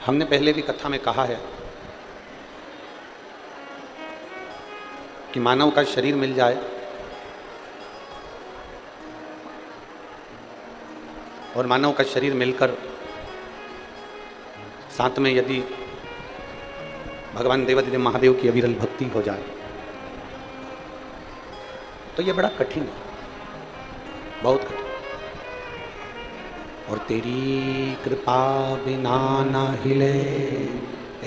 हमने पहले भी कथा में कहा है कि मानव का शरीर मिल जाए और मानव का शरीर मिलकर साथ में यदि भगवान देवादिदेव महादेव की अविरल भक्ति हो जाए तो ये बड़ा कठिन है, बहुत कठिन। और तेरी कृपा बिना न हिले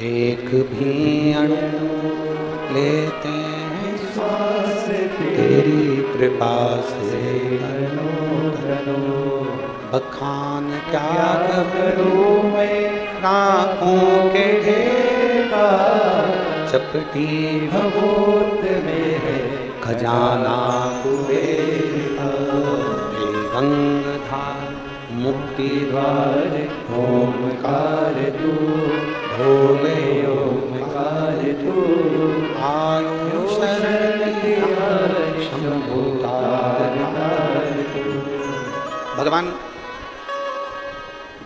एक भी अणु, लेते हैं श्वास तेरी कृपा से बखान क्या करूं मैं राखों के ढेर का, चपटी भगोत में है खजाना कुबेर का। गंगाधार मुक्ति द्वार ओमकार तू, भोले ओमकार तू, आयो शरण शंभु तारकार तू। भगवान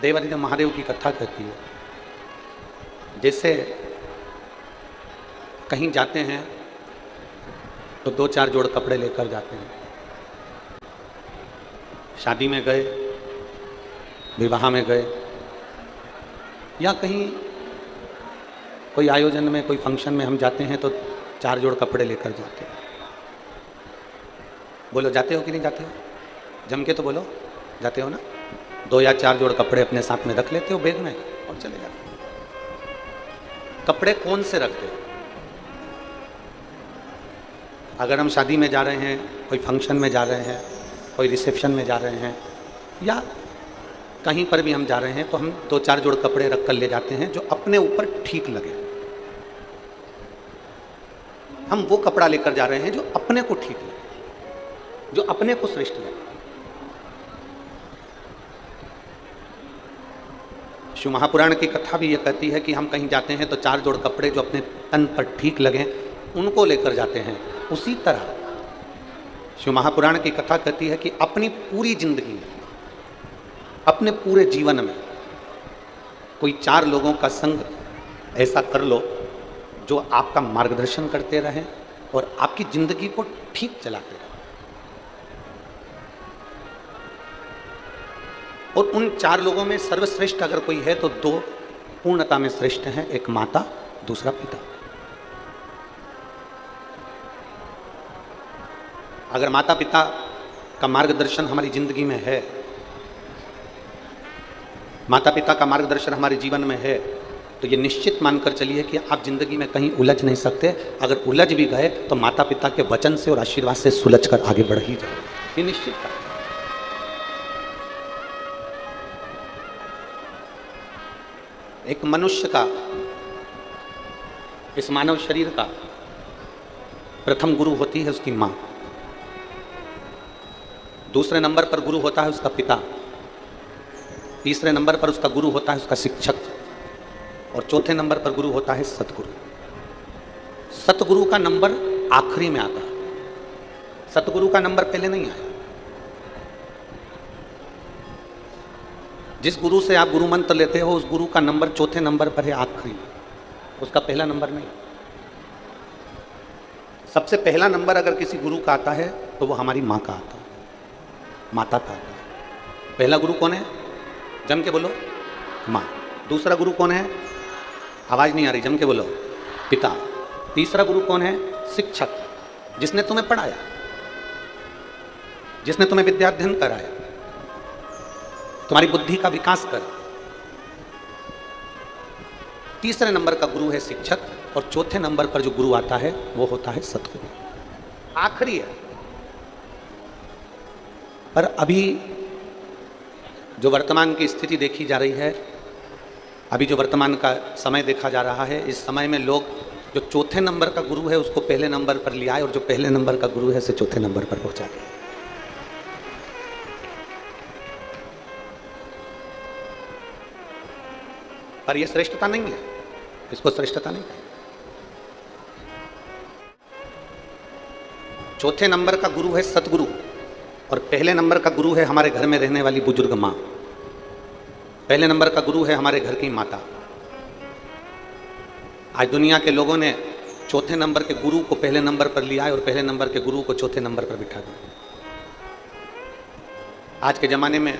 देवादिदेव महादेव की कथा कहती है, जैसे कहीं जाते हैं तो 2-4 जोड़ कपड़े लेकर जाते हैं। शादी में गए, विवाह में गए, या कहीं कोई आयोजन में, कोई फंक्शन में हम जाते हैं तो 4 जोड़ कपड़े लेकर जाते हैं। बोलो जाते हो कि नहीं जाते हो? जम के तो बोलो, जाते हो ना? 2 या 4 जोड़ कपड़े अपने साथ में रख लेते हो बैग में और चले जाते हो। कपड़े कौन से रखते हो? अगर हम शादी में जा रहे हैं, कोई फंक्शन में जा रहे हैं, कोई रिसेप्शन में जा रहे हैं, या कहीं पर भी हम जा रहे हैं तो हम 2-4 जोड़ कपड़े रख कर ले जाते हैं जो अपने ऊपर ठीक लगे। हम वो कपड़ा लेकर जा रहे हैं जो अपने को ठीक लगे, जो अपने को श्रेष्ठ लगे। शिव महापुराण की कथा भी ये कहती है कि हम कहीं जाते हैं तो 4 जोड़ कपड़े जो अपने तन पर ठीक लगें उनको लेकर जाते हैं। उसी तरह शिव महापुराण की कथा कहती है कि अपनी पूरी जिंदगी में, अपने पूरे जीवन में कोई 4 लोगों का संग ऐसा कर लो जो आपका मार्गदर्शन करते रहें और आपकी जिंदगी को ठीक चलाते रहें। और उन 4 लोगों में सर्वश्रेष्ठ अगर कोई है तो 2 पूर्णता में श्रेष्ठ हैं, एक माता, दूसरा पिता। अगर माता पिता का मार्गदर्शन हमारी जिंदगी में है, माता पिता का मार्गदर्शन हमारे जीवन में है, तो ये निश्चित मानकर चलिए कि आप जिंदगी में कहीं उलझ नहीं सकते। अगर उलझ भी गए तो माता पिता के वचन से और आशीर्वाद से सुलझ कर आगे बढ़ ही जाए, ये निश्चित है। एक मनुष्य का, इस मानव शरीर का प्रथम गुरु होती है उसकी माँ, दूसरे नंबर पर गुरु होता है उसका पिता, तीसरे नंबर पर उसका गुरु होता है उसका शिक्षक, और चौथे नंबर पर गुरु होता है सतगुरु। सतगुरु का नंबर आखिरी में आता है, सतगुरु का नंबर पहले नहीं आया। जिस गुरु से आप गुरु मंत्र लेते हो उस गुरु का नंबर चौथे नंबर पर है, आखिरी में, उसका पहला नंबर नहीं। सबसे पहला नंबर अगर किसी गुरु का आता है तो वो हमारी माँ का आता है, माता का आता है। पहला गुरु कौन है? जम के बोलो, माँ। दूसरा गुरु कौन है? आवाज नहीं आ रही, जम के बोलो, पिता। तीसरा गुरु कौन है? शिक्षक, जिसने तुम्हें पढ़ाया, जिसने तुम्हें विद्याध्ययन कराया, तुम्हारी बुद्धि का विकास कर। तीसरे नंबर का गुरु है शिक्षक, और चौथे नंबर पर जो गुरु आता है वो होता है सतगुरु, आखिरी है। पर अभी जो वर्तमान की स्थिति देखी जा रही है, अभी जो वर्तमान का समय देखा जा रहा है, इस समय में लोग जो चौथे नंबर का गुरु है उसको पहले नंबर पर ले आए और जो पहले नंबर का गुरु है उसे चौथे नंबर पर पहुंचा दिया। पर यह श्रेष्ठता नहीं है, इसको श्रेष्ठता नहीं है। चौथे नंबर का गुरु है सतगुरु, और पहले नंबर का गुरु है हमारे घर में रहने वाली बुजुर्ग माँ। पहले नंबर का गुरु है हमारे घर की माता, आज दुनिया के लोगों ने चौथे नंबर के गुरु को पहले नंबर पर लिया है और पहले नंबर के गुरु को चौथे नंबर पर बिठा दिया। आज के ज़माने में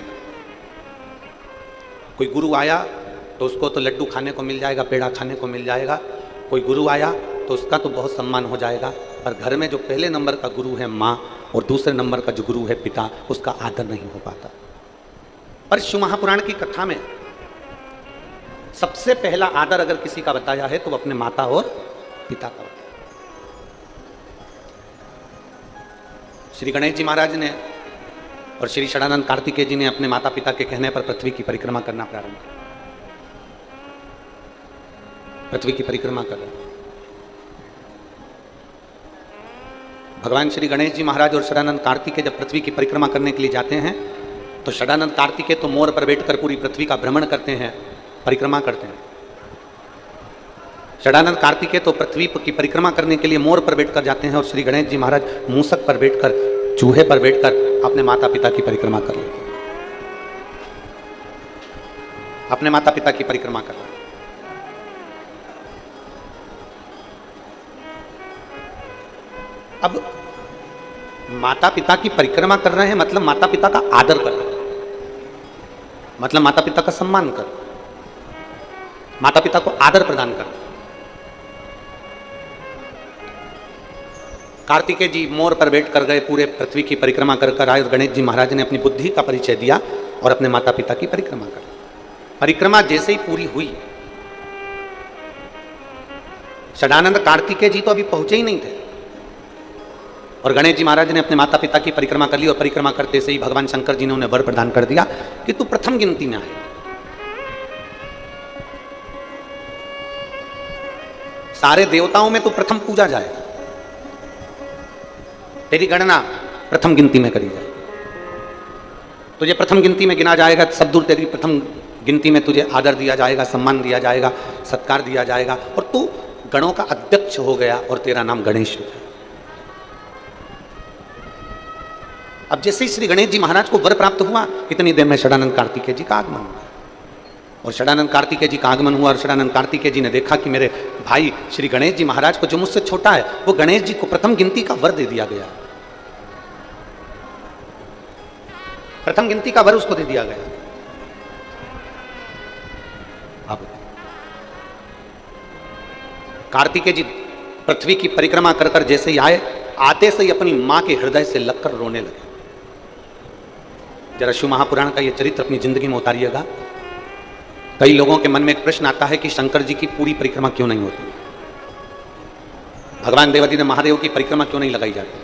कोई गुरु आया तो उसको तो लड्डू खाने को मिल जाएगा, पेड़ा खाने को मिल जाएगा। कोई गुरु आया तो उसका तो बहुत सम्मान हो जाएगा, पर घर में जो पहले नंबर का गुरु है माँ और दूसरे नंबर का जो गुरु है पिता, उसका आदर नहीं हो पाता। पर शिव महापुराण की कथा में सबसे पहला आदर अगर किसी का बताया है तो वो अपने माता और पिता का बताया। श्री गणेश जी महाराज ने और श्री षडानंद कार्तिकेय जी ने अपने माता पिता के कहने पर पृथ्वी की परिक्रमा करना प्रारंभ किया। पृथ्वी की परिक्रमा कर रहे। भगवान श्री गणेश जी महाराज और षडानंद कार्तिकेय जब पृथ्वी की परिक्रमा करने के लिए जाते हैं तो षडानंद कार्तिकेय तो मोर पर बैठकर पूरी पृथ्वी का भ्रमण करते हैं, परिक्रमा करते हैं। षडानंद कार्तिकेय तो पृथ्वी की परिक्रमा करने के लिए मोर पर बैठकर जाते हैं और श्री गणेश जी महाराज मूसक पर बैठकर, चूहे पर बैठकर अपने माता पिता की परिक्रमा कर लेते हैं, अपने माता पिता की परिक्रमा कर रहे हैं। अब माता पिता की परिक्रमा कर रहे हैं मतलब माता पिता का आदर कर रहे हैं, मतलब माता पिता का सम्मान कर, माता पिता को आदर प्रदान कर। कार्तिकेय जी मोर पर बैठ कर गए, पूरे पृथ्वी की परिक्रमा कर आए और गणेश जी महाराज ने अपनी बुद्धि का परिचय दिया और अपने माता पिता की परिक्रमा कर। परिक्रमा जैसे ही पूरी हुई, षडानंद कार्तिकेय जी तो अभी पहुंचे ही नहीं थे और गणेश जी महाराज ने अपने माता पिता की परिक्रमा कर ली और परिक्रमा करते से ही भगवान शंकर जी ने उन्हें वर प्रदान कर दिया कि तू प्रथम गिनती में आए। सारे देवताओं में तू प्रथम पूजा जाए, तेरी गणना प्रथम गिनती में करी जाए, तुझे प्रथम गिनती में गिना जाएगा, सब दूर तेरी प्रथम गिनती में तुझे आदर दिया जाएगा, सम्मान दिया जाएगा, सत्कार दिया जाएगा और तू गणों का अध्यक्ष हो गया और तेरा नाम गणेश हो गया। अब जैसे ही श्री गणेश जी महाराज को वर प्राप्त हुआ, इतनी देर में षडानंद कार्तिकेय जी का आगमन हुआ और षडानंद कार्तिकेय जी का आगमन हुआ और षडानंद कार्तिकेय जी ने देखा कि मेरे भाई श्री गणेश जी महाराज को, जो मुझसे छोटा है, वो गणेश जी को प्रथम गिनती का वर दे दिया गया, प्रथम गिनती का वर उसको दे दिया गया। अब कार्तिकेय जी पृथ्वी की परिक्रमा कर कर जैसे ही आए, आते से ही अपनी मां के हृदय से लगकर रोने लगे। जरा शिव महापुराण का यह चरित्र अपनी जिंदगी में उतारिएगा। कई लोगों के मन में एक प्रश्न आता है कि शंकर जी की पूरी परिक्रमा क्यों नहीं होती, भगवान देवादिदेव महादेव की परिक्रमा क्यों नहीं लगाई जाती,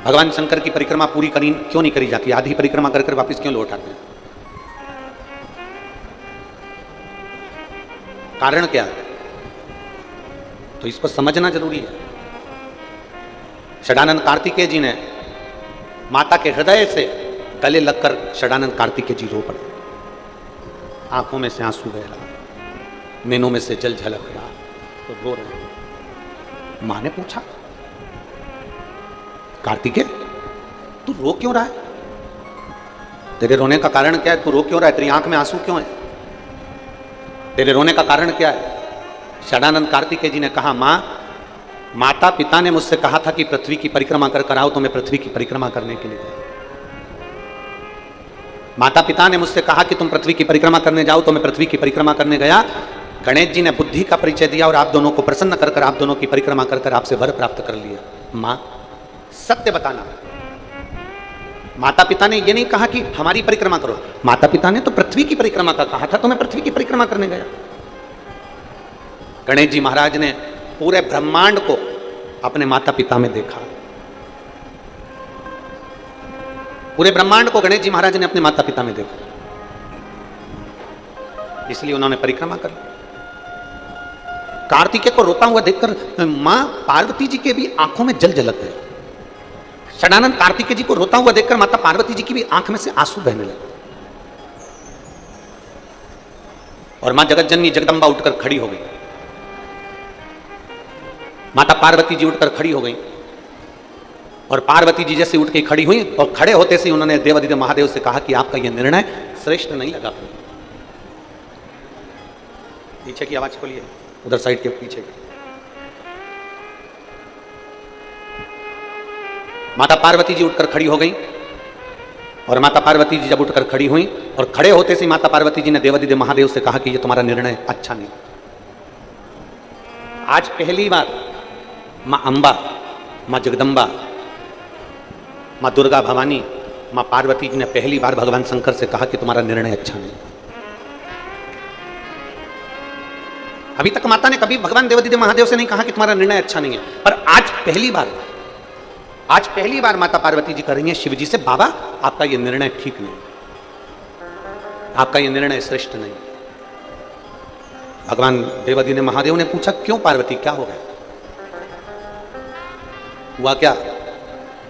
भगवान शंकर की परिक्रमा पूरी क्यों नहीं करी जाती, आधी परिक्रमा कर कर वापिस क्यों लौट आते हैं? कारण क्या है? तो इसको समझना जरूरी है। षडानंद कार्तिकेय जी ने माता के हृदय से गले लगकर षडानंद कार्तिकेय जी रो पड़े, आंखों में से आंसू बह रहा, नैनों में से जल झलक रहा, तो रो रहे। मां ने पूछा, कार्तिकेय तू रो क्यों रहा है, तेरे रोने का कारण क्या है, तू रो क्यों रहा है, तेरी आंख में आंसू क्यों है, तेरे रोने का कारण क्या है? षडानंद कार्तिकेय जी ने कहा, मां, माता पिता ने मुझसे कहा था कि पृथ्वी की परिक्रमा कर कर आओ, तो मैं पृथ्वी की परिक्रमा करने के लिए गया। माता पिता ने मुझसे कहा कि तुम पृथ्वी की परिक्रमा करने जाओ, तो मैं पृथ्वी की परिक्रमा करने गया। गणेश जी ने बुद्धि का परिचय दिया और आप दोनों को प्रसन्न कर कर आप दोनों की परिक्रमा कर कर आपसे वर प्राप्त कर लिया। मां, सत्य बताना, माता पिता ने यह नहीं कहा कि हमारी परिक्रमा करो, माता पिता ने तो पृथ्वी की परिक्रमा का कहा था, तो मैं पृथ्वी की परिक्रमा करने गया। गणेश जी महाराज ने पूरे ब्रह्मांड को अपने माता पिता में देखा, पूरे ब्रह्मांड को गणेश जी महाराज ने अपने माता पिता में देखा, इसलिए उन्होंने परिक्रमा कर ली। कार्तिकेय को रोता हुआ देखकर मां पार्वती जी के भी आंखों में जल झलक गए। षडानंद कार्तिकेय जी को रोता हुआ देखकर माता पार्वती जी की भी आंख में से आंसू बहने लगे और मां जगत जननी जगदंबा उठकर खड़ी हो गई। माता पार्वती जी उठकर खड़ी हो गई और पार्वती जी जैसे उठ के खड़ी हुई और खड़े होते से उन्होंने देवादिदेव महादेव से कहा कि आपका यह निर्णय श्रेष्ठ नहीं लगा। पीछे की आवाज खोलिए, उधर साइड के पीछे की। माता पार्वती जी उठकर खड़ी हो गई, और माता पार्वती जी जब उठकर खड़ी हुई और खड़े होते से माता पार्वती जी ने देवादिदेव महादेव से कहा कि ये तुम्हारा निर्णय अच्छा नहीं। आज पहली बार मां अंबा, मां जगदम्बा, मां दुर्गा भवानी, मां पार्वती जी ने पहली बार भगवान शंकर से कहा कि तुम्हारा निर्णय अच्छा नहीं। अभी तक माता ने कभी भगवान देवादिदेव महादेव से नहीं कहा कि तुम्हारा निर्णय अच्छा नहीं है, पर आज पहली बार माता पार्वती जी कह रही हैं शिव जी से, बाबा आपका ये निर्णय ठीक नहीं, आपका ये निर्णय श्रेष्ठ नहीं। भगवान देवादिदेव महादेव ने पूछा क्यों पार्वती, क्या हो गया, हुआ क्या?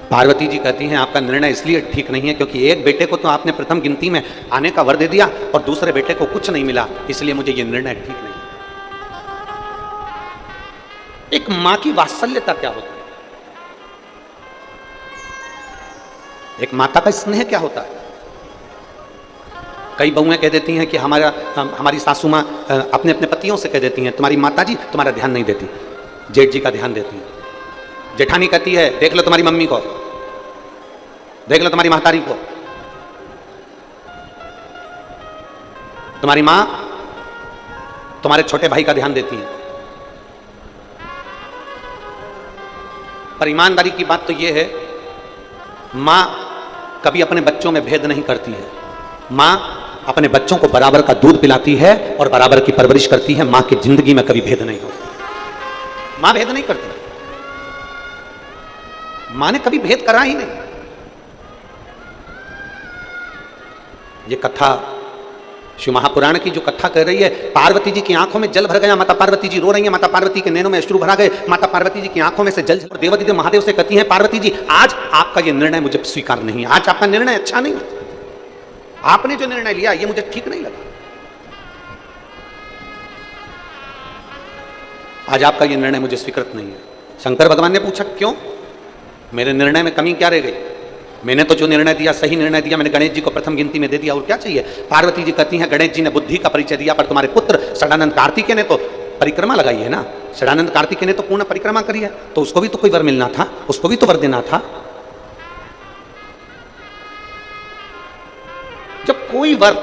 पार्वती जी कहती हैं आपका निर्णय इसलिए ठीक नहीं है क्योंकि एक बेटे को तो आपने प्रथम गिनती में आने का वर दे दिया और दूसरे बेटे को कुछ नहीं मिला, इसलिए मुझे ये निर्णय ठीक नहीं। एक मां की वात्सल्यता क्या होती है, एक माता का स्नेह क्या होता है। कई बहुएं कह देती हैं कि हमारी सासू मां अपने अपने पतियों से कह देती हैं तुम्हारी माता जी तुम्हारा ध्यान नहीं देती, जेठ जी का ध्यान देती हैं। जेठानी कहती है देख लो तुम्हारी मम्मी को, देख लो तुम्हारी महतारी को, तुम्हारी मां तुम्हारे छोटे भाई का ध्यान देती है। पर ईमानदारी की बात तो यह है, मां कभी अपने बच्चों में भेद नहीं करती है। मां अपने बच्चों को बराबर का दूध पिलाती है और बराबर की परवरिश करती है। मां की जिंदगी में कभी भेद नहीं होता, मां भेद नहीं करती, मां ने कभी भेद करा ही नहीं। ये कथा शिव महापुराण की जो कथा कह रही है, पार्वती जी की आंखों में जल भर गया, माता पार्वती जी रो रही है, माता पार्वती के नैनों में अश्रु भरा गए, माता पार्वती जी की आंखों में से जल झल। देवादिदेव महादेव से कहती हैं पार्वती जी आज आपका ये निर्णय मुझे स्वीकार नहीं है, आज आपका निर्णय अच्छा नहीं है, आपने जो निर्णय लिया ये मुझे ठीक नहीं लगा, आज आपका ये निर्णय मुझे स्वीकृत नहीं है। शंकर भगवान ने पूछा क्यों, मेरे निर्णय में कमी क्या रह गई, मैंने तो जो निर्णय दिया सही निर्णय दिया, मैंने गणेश जी को प्रथम गिनती में दे दिया, और क्या चाहिए। पार्वती जी कहती हैं गणेश जी ने बुद्धि का परिचय दिया, पर तुम्हारे पुत्र षडानंद कार्तिकेय ने तो परिक्रमा लगाई है ना, षडानंद कार्तिकेय ने तो पूर्ण परिक्रमा करी है, तो उसको भी तो कोई वर मिलना था, उसको भी तो वर देना था। जब कोई वर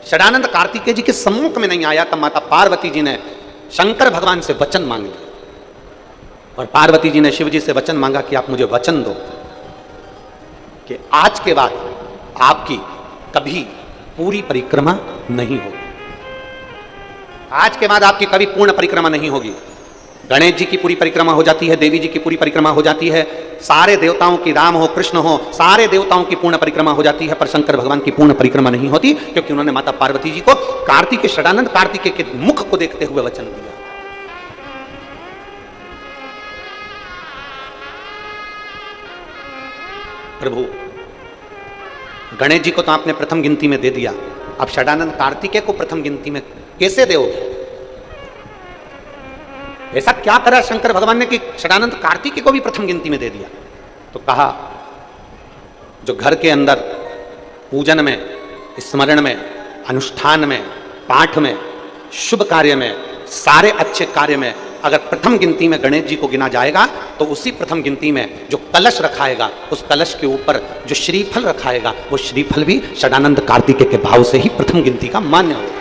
षडानंद कार्तिकेय जी के सम्मुख में नहीं आया, तब माता पार्वती जी ने शंकर भगवान से वचन मांग लिया, और पार्वती जी ने शिव जी से वचन मांगा कि आप मुझे वचन दो कि आज के बाद आपकी कभी पूरी परिक्रमा नहीं होगी, आज के बाद आपकी कभी पूर्ण परिक्रमा नहीं होगी। गणेश जी की पूरी परिक्रमा हो जाती है, देवी जी की पूरी परिक्रमा हो जाती है, सारे देवताओं की, राम हो कृष्ण हो, सारे देवताओं की पूर्ण परिक्रमा हो जाती है, पर शंकर भगवान की पूर्ण परिक्रमा नहीं होती, क्योंकि उन्होंने माता पार्वती जी को कार्तिकेय, षडानंद कार्तिकेय के मुख को देखते हुए वचन दिया। प्रभु गणेश जी को तो आपने प्रथम गिनती में दे दिया, अब षडानंद कार्तिकेय को प्रथम गिनती में कैसे दोगे? ऐसा क्या करा शंकर भगवान ने कि षडानंद कार्तिकेय को भी प्रथम गिनती में दे दिया? तो कहा जो घर के अंदर पूजन में, स्मरण में, अनुष्ठान में, पाठ में, शुभ कार्य में, सारे अच्छे कार्य में अगर प्रथम गिनती में गणेश जी को गिना जाएगा, तो उसी प्रथम गिनती में जो कलश रखाएगा, उस कलश के ऊपर जो श्रीफल रखाएगा, वो श्रीफल भी षडानंद कार्तिकेय के भाव से ही प्रथम गिनती का मान्य होगा।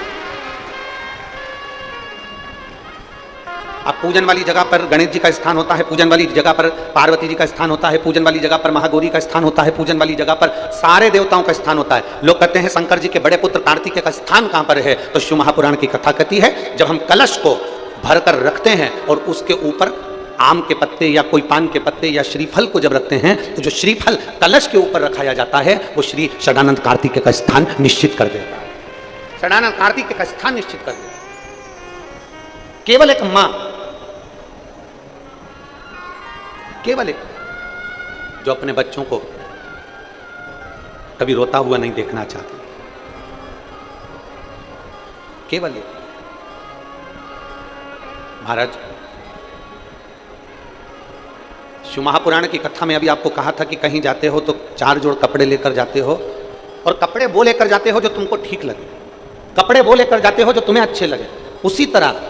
अब पूजन वाली जगह पर गणेश जी का स्थान होता है, पूजन वाली जगह पर पार्वती जी का स्थान होता है, पूजन वाली जगह पर महागौरी का स्थान होता है, पूजन वाली जगह पर सारे देवताओं का स्थान होता है। लोग कहते हैं शंकर जी के बड़े पुत्र कार्तिकेय का स्थान कहां पर है? तो शिव महापुराण की कथा कहती है जब हम कलश को भरकर रखते हैं और उसके ऊपर आम के पत्ते या कोई पान के पत्ते या श्रीफल को जब रखते हैं, तो जो श्रीफल कलश के ऊपर रखाया जाता है वो श्री षडानंद कार्तिकेय का स्थान निश्चित कर देता है, षडानंद कार्तिकेय का स्थान निश्चित कर देता है। केवल एक मां, केवल एक जो अपने बच्चों को कभी रोता हुआ नहीं देखना चाहती, केवल एक। महाराज शिव महापुराण की कथा में अभी आपको कहा था कि कहीं जाते हो तो 4 जोड़ कपड़े लेकर जाते हो, और कपड़े वो लेकर जाते हो जो तुमको ठीक लगे, कपड़े वो लेकर जाते हो जो तुम्हें अच्छे लगे। उसी तरह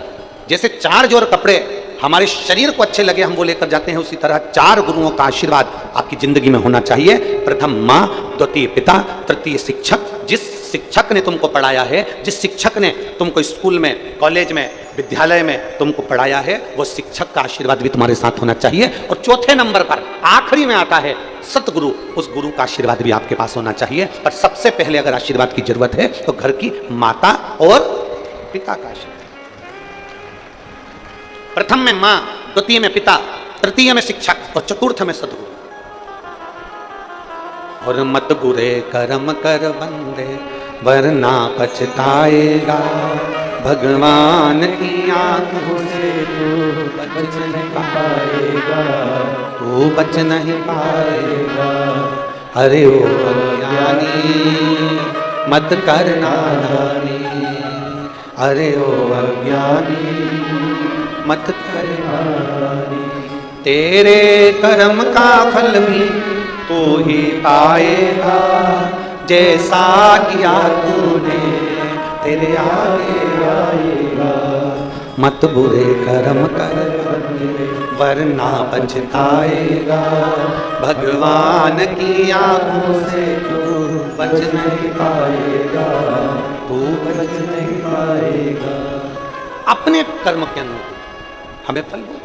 जैसे 4 जोड़ कपड़े हमारे शरीर को अच्छे लगे हम वो लेकर जाते हैं, उसी तरह 4 गुरुओं का आशीर्वाद आपकी जिंदगी में होना चाहिए। प्रथम माँ, द्वितीय पिता, तृतीय शिक्षक। जिस शिक्षक ने तुमको पढ़ाया है, जिस शिक्षक ने तुमको स्कूल में, कॉलेज में, विद्यालय में तुमको पढ़ाया है, वो शिक्षक का आशीर्वाद भी तुम्हारे साथ होना चाहिए। और चौथे नंबर पर आखिरी में आता है सतगुरु, उस गुरु का आशीर्वाद भी आपके पास होना चाहिए। पर सबसे पहले अगर आशीर्वाद की जरूरत है तो घर की माता और पिता का आशीर्वाद। प्रथम में मां, द्वितीय में पिता, तृतीय में शिक्षक और चतुर्थ में सदगुरु। और मत बुरे कर्म कर बंदे वरना पछताएगा, भगवान की आंखों से तू बच नहीं पाएगा, तू बच नहीं पाएगा। अरे ओ अज्ञानी मत करना नादानी, अरे ओ अज्ञानी मत करना नादानी। तेरे कर्म का फल भी तू ही पाएगा, जैसा किया तूने तेरे आगे आएगा। मत बुरे कर्म कर वरना पछताएगा, भगवान की आंखों से तू बच नहीं पाएगा, तू बच नहीं पाएगा। अपने कर्म के अनुरूप हमें फल हो,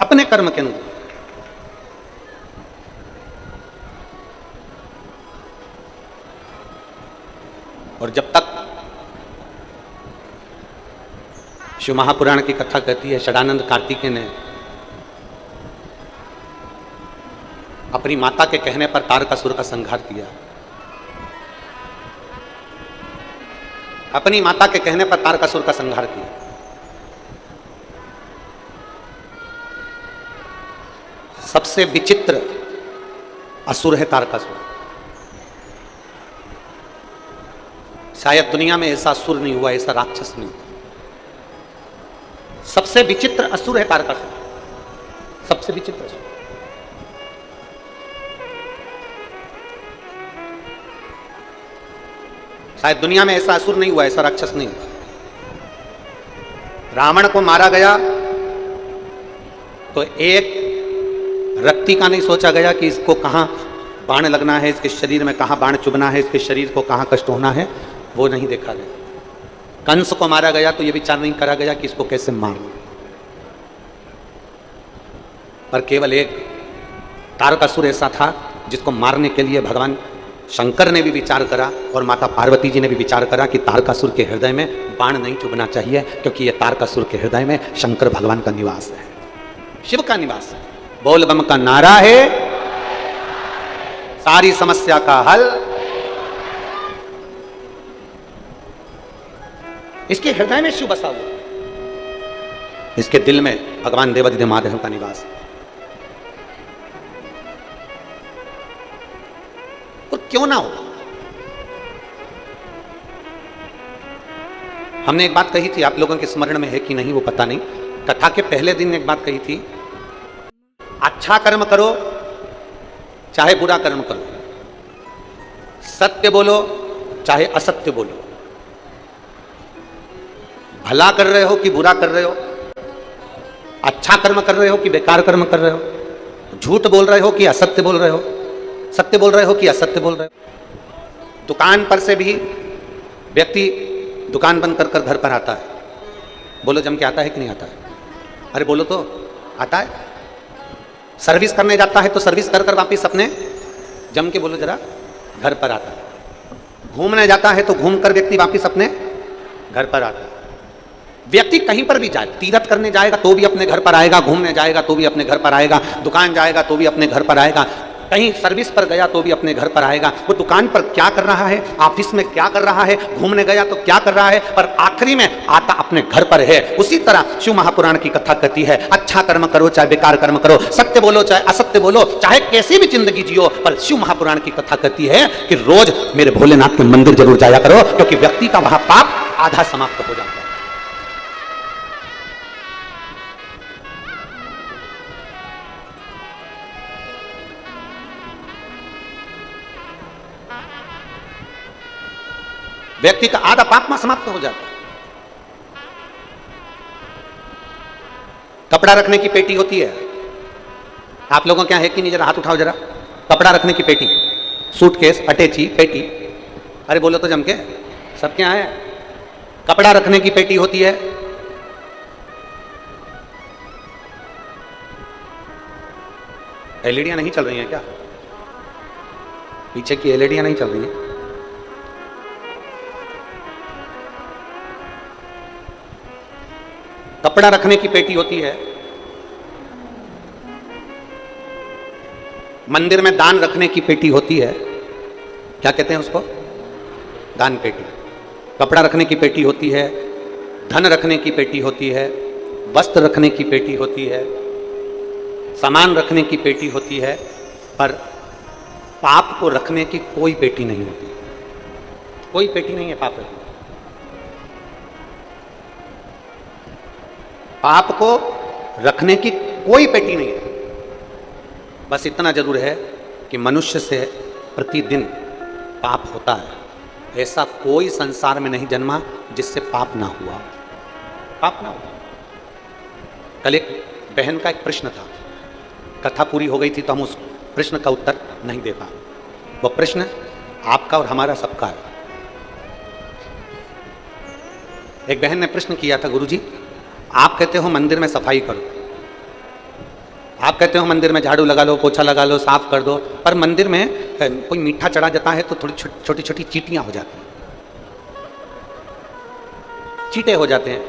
अपने कर्म के अनुरूप। और जब तक शिव महापुराण की कथा कहती है, षडानंद कार्तिकेय ने अपनी माता के कहने पर तारकासुर का संहार किया। अपनी माता के कहने पर तारकासुर का संहार किया। सबसे विचित्र असुर है तारकासुर। शायद दुनिया में ऐसा असुर नहीं हुआ, ऐसा राक्षस नहीं। सबसे विचित्र असुर है तारकासुर, सबसे विचित्र असुर। शायद दुनिया में ऐसा असुर नहीं हुआ, ऐसा राक्षस नहीं हुआ। रावण को मारा गया तो एक रक्ति का नहीं सोचा गया कि इसको कहां बाण लगना है, इसके शरीर में कहां बाण चुभना है, इसके शरीर को कहां कष्ट होना है, वो नहीं देखा गया। कंस को मारा गया तो यह विचार नहीं करा गया कि इसको कैसे मारना, पर केवल एक तारकासुर ऐसा था जिसको मारने के लिए भगवान शंकर ने भी विचार करा और माता पार्वती जी ने भी विचार करा कि तारकासुर के हृदय में बाण नहीं चुभना चाहिए, क्योंकि यह तारकासुर के हृदय में शंकर भगवान का निवास है, शिव का निवास है। बोल बम का नारा है, सारी समस्या का हल इसके हृदय में शिव बसा हुआ, इसके दिल में भगवान देवाधिदेव महादेव का निवास है। और क्यों ना हो। हमने एक बात कही थी, आप लोगों के स्मरण में है कि नहीं वो पता नहीं। कथा के पहले दिन एक बात कही थी, अच्छा कर्म करो चाहे बुरा कर्म करो, सत्य बोलो चाहे असत्य बोलो, भला कर रहे हो कि बुरा कर रहे हो, अच्छा कर्म कर रहे हो कि बेकार कर्म कर रहे हो, झूठ बोल रहे हो कि असत्य बोल रहे हो, सत्य बोल रहे हो कि असत्य बोल रहे हो। दुकान पर से भी व्यक्ति दुकान बंद कर कर घर पर आता है, बोलो जम के आता है कि नहीं आता है? अरे बोलो तो, आता है। सर्विस करने जाता है तो सर्विस कर कर वापिस अपने जम के बोलो जरा घर पर आता है। घूमने जाता है तो घूम कर व्यक्ति वापिस अपने घर पर आता है। व्यक्ति कहीं पर भी जाए, तीर्थ करने जाएगा तो भी अपने घर पर आएगा, घूमने जाएगा तो भी अपने घर पर आएगा, दुकान जाएगा तो भी अपने घर पर आएगा, कहीं सर्विस पर गया तो भी अपने घर पर आएगा। वो दुकान पर क्या कर रहा है, ऑफिस में क्या कर रहा है, घूमने गया तो क्या कर रहा है, पर आखिरी में आता अपने घर पर है। उसी तरह शिव महापुराण की कथा कहती है, अच्छा कर्म करो चाहे बेकार कर्म करो, सत्य बोलो चाहे असत्य बोलो, चाहे कैसी भी जिंदगी जियो, पर शिव महापुराण की कथा कहती है कि रोज मेरे भोलेनाथ के मंदिर जरूर जाया करो, क्योंकि व्यक्ति का वहां पाप आधा समाप्त हो जाता है। व्यक्ति का आधा पाप में समाप्त हो जाता है। कपड़ा रखने की पेटी होती है, आप लोगों क्या है कि नहीं, जरा हाथ उठाओ जरा। कपड़ा रखने की पेटी, सूटकेस, अटैची, पेटी, अरे बोलो तो जम के, सब क्या है? कपड़ा रखने की पेटी होती है। एलईडियां नहीं चल रही हैं क्या? पीछे की एलईडियां नहीं चल रही हैं? कपड़ा रखने की पेटी होती है। मंदिर में दान रखने की पेटी होती है, क्या कहते हैं उसको? दान पेटी। कपड़ा रखने की पेटी होती है, धन रखने की पेटी होती है, वस्त्र रखने की पेटी होती है, सामान रखने की पेटी होती है, पर पाप को रखने की कोई पेटी नहीं होती। कोई पेटी नहीं है पाप रखने। पाप को रखने की कोई पेटी नहीं है। बस इतना जरूर है कि मनुष्य से प्रतिदिन पाप होता है। ऐसा कोई संसार में नहीं जन्मा जिससे पाप ना हुआ, पाप ना हुआ। कल एक बहन का एक प्रश्न था, कथा पूरी हो गई थी तो हम उस प्रश्न का उत्तर नहीं दे पाए। वो प्रश्न आपका और हमारा सबका है। एक बहन ने प्रश्न किया था, गुरुजी आप कहते हो मंदिर में सफाई करो, आप कहते हो मंदिर में झाड़ू लगा लो, पोछा लगा लो, साफ कर दो, पर मंदिर में कोई मीठा चढ़ा जाता है तो थोड़ी छोटी छोटी चींटियां हो जाती हैं, चींटे हो जाते हैं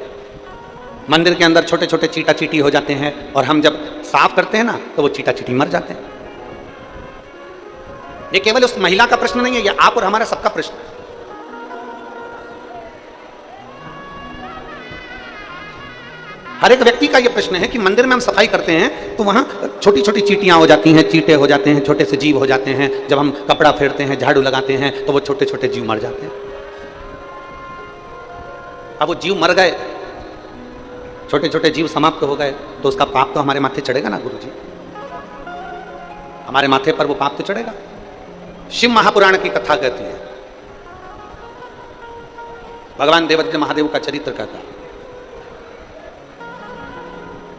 मंदिर के अंदर, छोटे छोटे चीटा चीटी हो जाते हैं, और हम जब साफ करते हैं ना तो वो चीटा चीटी मर जाते हैं। ये केवल उस महिला का प्रश्न नहीं है, ये आप और हमारा सबका प्रश्न है। हर एक व्यक्ति का यह प्रश्न है कि मंदिर में हम सफाई करते हैं तो वहां छोटी छोटी चींटियां हो जाती हैं, चींटे हो जाते हैं, छोटे से जीव हो जाते हैं। जब हम कपड़ा फेरते हैं, झाड़ू लगाते हैं तो वो छोटे छोटे जीव मर जाते हैं। अब वो जीव मर गए, छोटे छोटे जीव समाप्त हो गए, तो उसका पाप तो हमारे माथे चढ़ेगा ना गुरुजी, हमारे माथे पर वो पाप तो चढ़ेगा। शिव महापुराण की कथा कहती है, भगवान देवादित्य महादेव का चरित्र कहता है।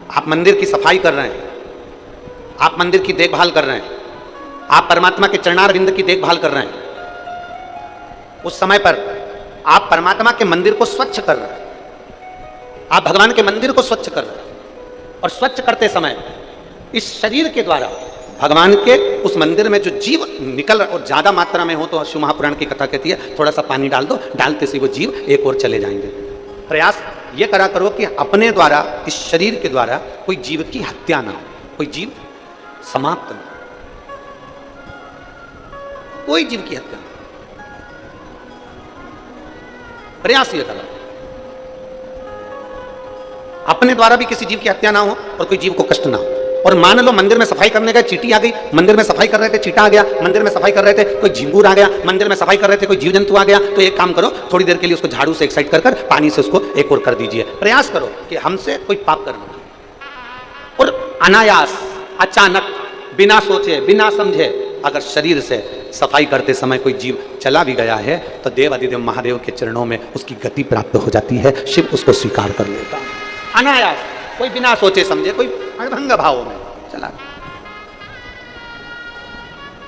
आप मंदिर की सफाई कर रहे हैं, आप मंदिर की देखभाल कर रहे हैं, आप परमात्मा के चरणार बिंद की देखभाल कर रहे हैं। उस समय पर आप परमात्मा के मंदिर को स्वच्छ कर रहे हैं, आप भगवान के मंदिर को स्वच्छ कर रहे हैं, और स्वच्छ करते समय इस शरीर के द्वारा भगवान के उस मंदिर में जो जीव निकल और ज्यादा मात्रा में हो तो शिव महापुराण की कथा कहती है थोड़ा सा पानी डाल दो, डालते से वो जीव एक और चले जाएंगे। प्रयास ये करा करो कि अपने द्वारा, इस शरीर के द्वारा कोई जीव की हत्या ना हो, कोई जीव समाप्त ना हो, कोई जीव की हत्या ना हो। प्रयास ये करो अपने द्वारा भी किसी जीव की हत्या ना हो और कोई जीव को कष्ट ना हो। और मान लो मंदिर में सफाई करने गए, चींटी आ गई, मंदिर में सफाई कर रहे थे, चींटा आ गया, मंदिर में सफाई कर रहे थे, कोई झिंगूर आ गया, मंदिर में सफाई कर रहे थे, कोई जीव जंतु आ गया, तो एक काम करो, थोड़ी देर के लिए उसको झाड़ू से एक साइड कर पानी से उसको एक और कर दीजिए। प्रयास करो कि हमसे कोई पाप करना नहीं। और अनायास, अचानक, बिना सोचे, बिना समझे अगर शरीर से सफाई करते समय कोई जीव चला भी गया है तो देवादिदेव महादेव के चरणों में उसकी गति प्राप्त हो जाती है, शिव उसको स्वीकार कर लेता है। अनायास, कोई बिना सोचे समझे, कोई अड़भंग भाव में चला।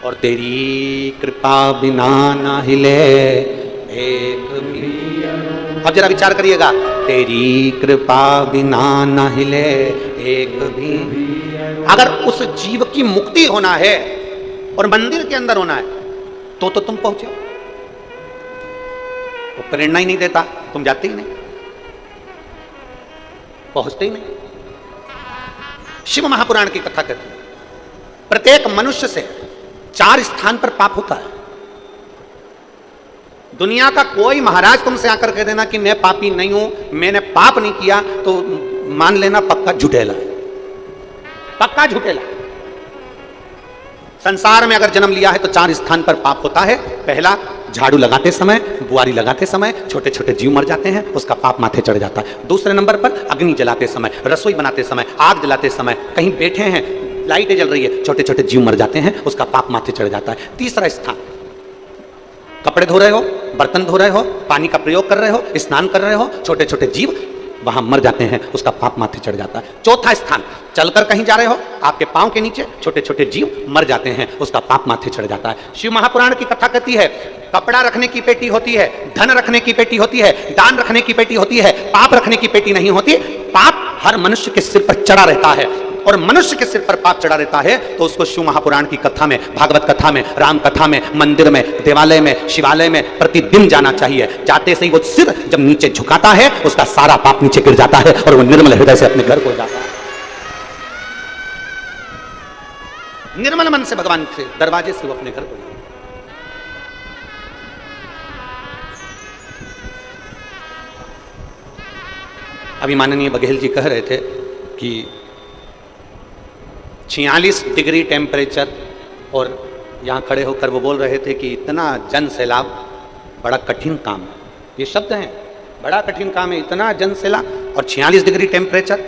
और तेरी कृपा बिना ना हिले एक भी। अब जरा विचार करिएगा, तेरी कृपा बिना ना हिले एक भी। अगर उस जीव की मुक्ति होना है और मंदिर के अंदर होना है तो तुम पहुंचे, वो प्रेरणा ही नहीं देता, तुम जाते ही नहीं, पहुंचते ही नहीं। शिव महापुराण की कथा कहती है प्रत्येक मनुष्य से 4 स्थान पर पाप होता है। दुनिया का कोई महाराज तुमसे आकर कह देना कि मैं पापी नहीं हूं, मैंने पाप नहीं किया, तो मान लेना पक्का झुठेला, पक्का झुठेला। संसार में अगर जन्म लिया है तो 4 स्थान पर पाप होता है। पहला, झाड़ू लगाते समय, बुआरी लगाते समय छोटे छोटे जीव मर जाते हैं, उसका पाप माथे चढ़ जाता है। दूसरे नंबर पर अग्नि जलाते समय, रसोई बनाते समय, आग जलाते समय, कहीं बैठे हैं, लाइटें जल रही है, छोटे छोटे जीव मर जाते हैं, उसका पाप माथे चढ़ जाता है। तीसरा स्थान, कपड़े धो रहे हो, बर्तन धो रहे हो, पानी का प्रयोग कर रहे हो, स्नान कर रहे हो, छोटे छोटे जीव वहां मर जाते हैं, उसका पाप माथे चढ़ जाता है। चौथा स्थान, चलकर कहीं जा रहे हो, आपके पांव के नीचे छोटे छोटे जीव मर जाते हैं, उसका पाप माथे चढ़ जाता है। शिव महापुराण की कथा कहती है कपड़ा रखने की पेटी होती है, धन रखने की पेटी होती है, दान रखने की पेटी होती है, पाप रखने की पेटी नहीं होती। पाप हर मनुष्य के सिर पर चढ़ा रहता है, और मनुष्य के सिर पर पाप चढ़ा रहता है तो उसको शिव महापुराण की कथा में, भागवत कथा में, राम कथा में, मंदिर में, देवालय में, शिवालय में प्रतिदिन जाना चाहिए। जाते से ही वो सिर जब नीचे झुकाता है, उसका सारा पाप नीचे गिर जाता है और वो निर्मल हृदय से अपने घर को जाता है। निर्मल मन से भगवान से दरवाजे से वो अपने घर को जाता है। अभी माननीय बघेल जी कह रहे थे कि 46 डिग्री टेम्परेचर, और यहाँ खड़े होकर वो बोल रहे थे कि इतना जन सैलाब बड़ा कठिन काम है। ये शब्द हैं, बड़ा कठिन काम है, इतना जन सैलाब और 46 डिग्री टेम्परेचर।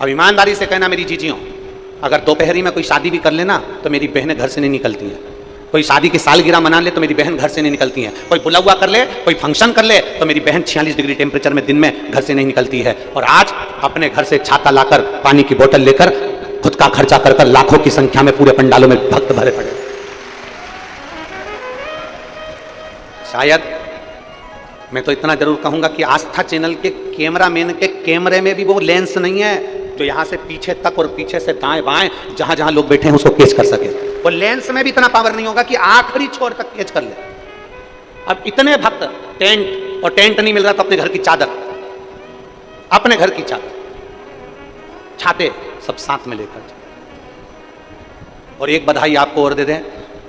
अब ईमानदारी से कहना मेरी जीजियों, अगर दोपहरी में कोई शादी भी कर लेना तो मेरी बहनें घर से नहीं निकलती हैं। कोई शादी की सालगिरह मना ले तो मेरी बहन घर से नहीं निकलती है। कोई बुलावा कर ले, कोई फंक्शन कर ले तो मेरी बहन 46 डिग्री टेम्परेचर में दिन में घर से नहीं निकलती है। और आज अपने घर से छाता लाकर, पानी की बोतल लेकर, खुद का खर्चा कर कर लाखों की संख्या में पूरे पंडालों में भक्त भरे पड़े। शायद मैं तो इतना जरूर कहूंगा कि आस्था चैनल के कैमरामैन के कैमरे में भी वो लेंस नहीं है जो यहां से पीछे तक और पीछे से दाएं बाएं जहां जहां लोग बैठे हैं उसको कैच कर सके। वो लेंस में भी इतना पावर नहीं होगा कि आखिरी छोर तक कैच कर ले। अब इतने भक्त, टेंट, और टेंट नहीं मिल रहा तो अपने घर की चादर, अपने घर की चादर, छाते सब साथ में लेकर। और एक बधाई आपको और दे दें,